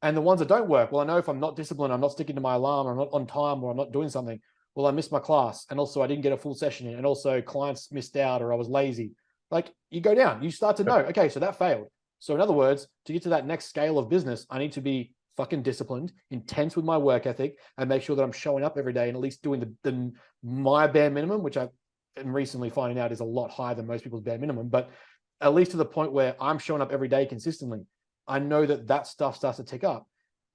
And the ones that don't work, well, I know if I'm not disciplined, I'm not sticking to my alarm, or I'm not on time, or I'm not doing something, well, I missed my class. And also I didn't get a full session in. And also clients missed out, or I was lazy. Like you go down, you start to know, okay, so that failed. So in other words, to get to that next scale of business, I need to be fucking disciplined, intense with my work ethic, and make sure that I'm showing up every day and at least doing my bare minimum, which I am recently finding out is a lot higher than most people's bare minimum, but at least to the point where I'm showing up every day consistently. I know that stuff starts to tick up.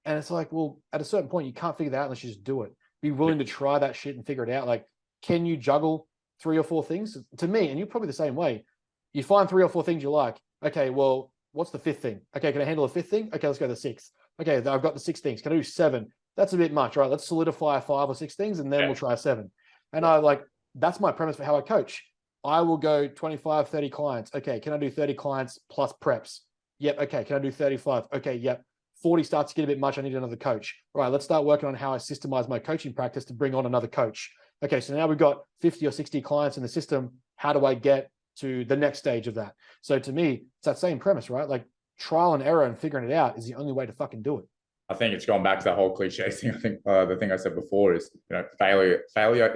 And it's like, well, at a certain point, you can't figure that out unless you just do it. Be willing to try that shit and figure it out. Like, can you juggle 3 or 4 things? To me, and you're probably the same way, you find 3 or 4 things you like. Okay, well, what's the 5th thing? Okay, can I handle the 5th thing? Okay, let's go to the 6th. Okay, I've got the 6 things. Can I do 7? That's a bit much, right? Let's solidify 5 or 6 things, and then we'll try 7. And that's my premise for how I coach. I will go 25, 30 clients. Okay, can I do 30 clients plus preps? Yep. Okay. Can I do 35? Okay. Yep. 40 starts to get a bit much. I need another coach. All right. Let's start working on how I systemize my coaching practice to bring on another coach. Okay. So now we've got 50 or 60 clients in the system. How do I get to the next stage of that? So to me, it's that same premise, right? Like trial and error and figuring it out is the only way to fucking do it. I think it's gone back to that whole cliche thing. I think the thing I said before is, you know, failure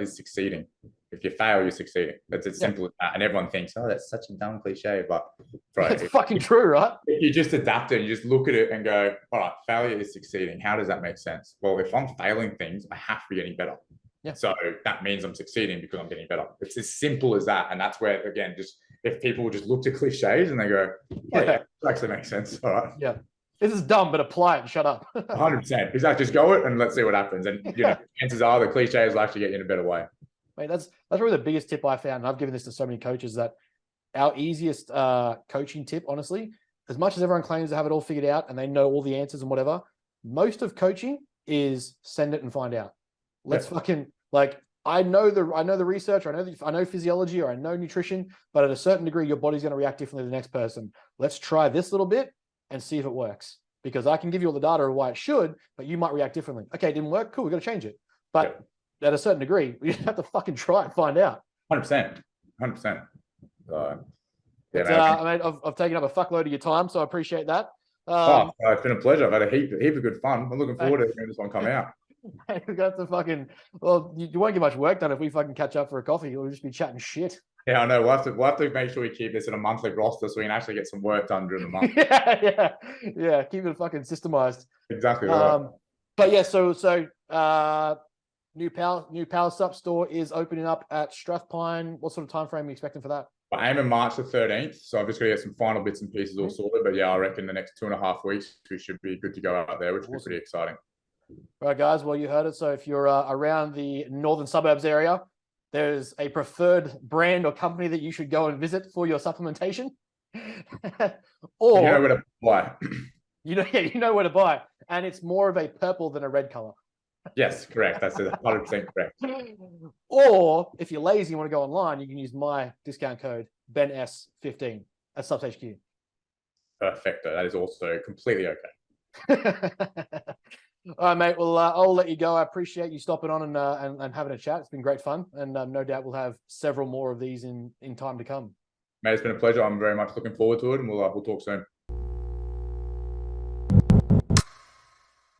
is succeeding. If you fail, you're succeeding. It's as simple as that. And everyone thinks, oh, that's such a dumb cliche, but it's fucking true, right? If you just adapt it, you just look at it and go, all right, failure is succeeding. How does that make sense? Well, if I'm failing things, I have to be getting better. Yeah. So that means I'm succeeding because I'm getting better. It's as simple as that. And that's where, again, just if people just look to cliches and they go, oh, yeah, it actually makes sense. All right. Yeah. This is dumb, but apply it and shut up. 100%. Exactly. Just go it and let's see what happens. And you know, chances are the cliches will actually get you in a better way. Mate, that's probably the biggest tip I found, and I've given this to so many coaches, that our easiest coaching tip, honestly, as much as everyone claims to have it all figured out and they know all the answers and whatever, most of coaching is send it and find out. Let's fucking, like, I know the research, I know physiology, or I know nutrition, but at a certain degree, your body's going to react differently to the next person. Let's try this little bit and see if it works, because I can give you all the data of why it should, but you might react differently. Okay, it didn't work. Cool, we've got to change it. But at a certain degree, you have to fucking try and find out. 100%. 100%. I've taken up a fuckload of your time, so I appreciate that. It's been a pleasure. I've had a heap of good fun. I'm looking forward to hearing this one come out. We've got to fucking, well, you won't get much work done if we fucking catch up for a coffee. We'll just be chatting shit. Yeah, I know. We'll have to make sure we keep this in a monthly roster so we can actually get some work done during the month. yeah. Keep it fucking systemized. Exactly right. But yeah, new Power Sup store is opening up at Strathpine. What sort of time frame are you expecting for that? I aim in March the 13th, so I've just got to get some final bits and pieces all sorted. But yeah, I reckon the next 2.5 weeks we should be good to go out there, which will be pretty exciting. All right, guys. Well, you heard it. So if you're around the northern suburbs area, there's a preferred brand or company that you should go and visit for your supplementation. Or you know where to buy. you know where to buy, and it's more of a purple than a red color. Yes, correct. That's 100% correct. Or if you're lazy and want to go online, you can use my discount code BENS15 at Subs HQ. Perfecto. That is also completely okay. All right, mate. Well, I'll let you go. I appreciate you stopping on and having a chat. It's been great fun, and no doubt we'll have several more of these in time to come. Mate, it's been a pleasure. I'm very much looking forward to it, and we'll talk soon.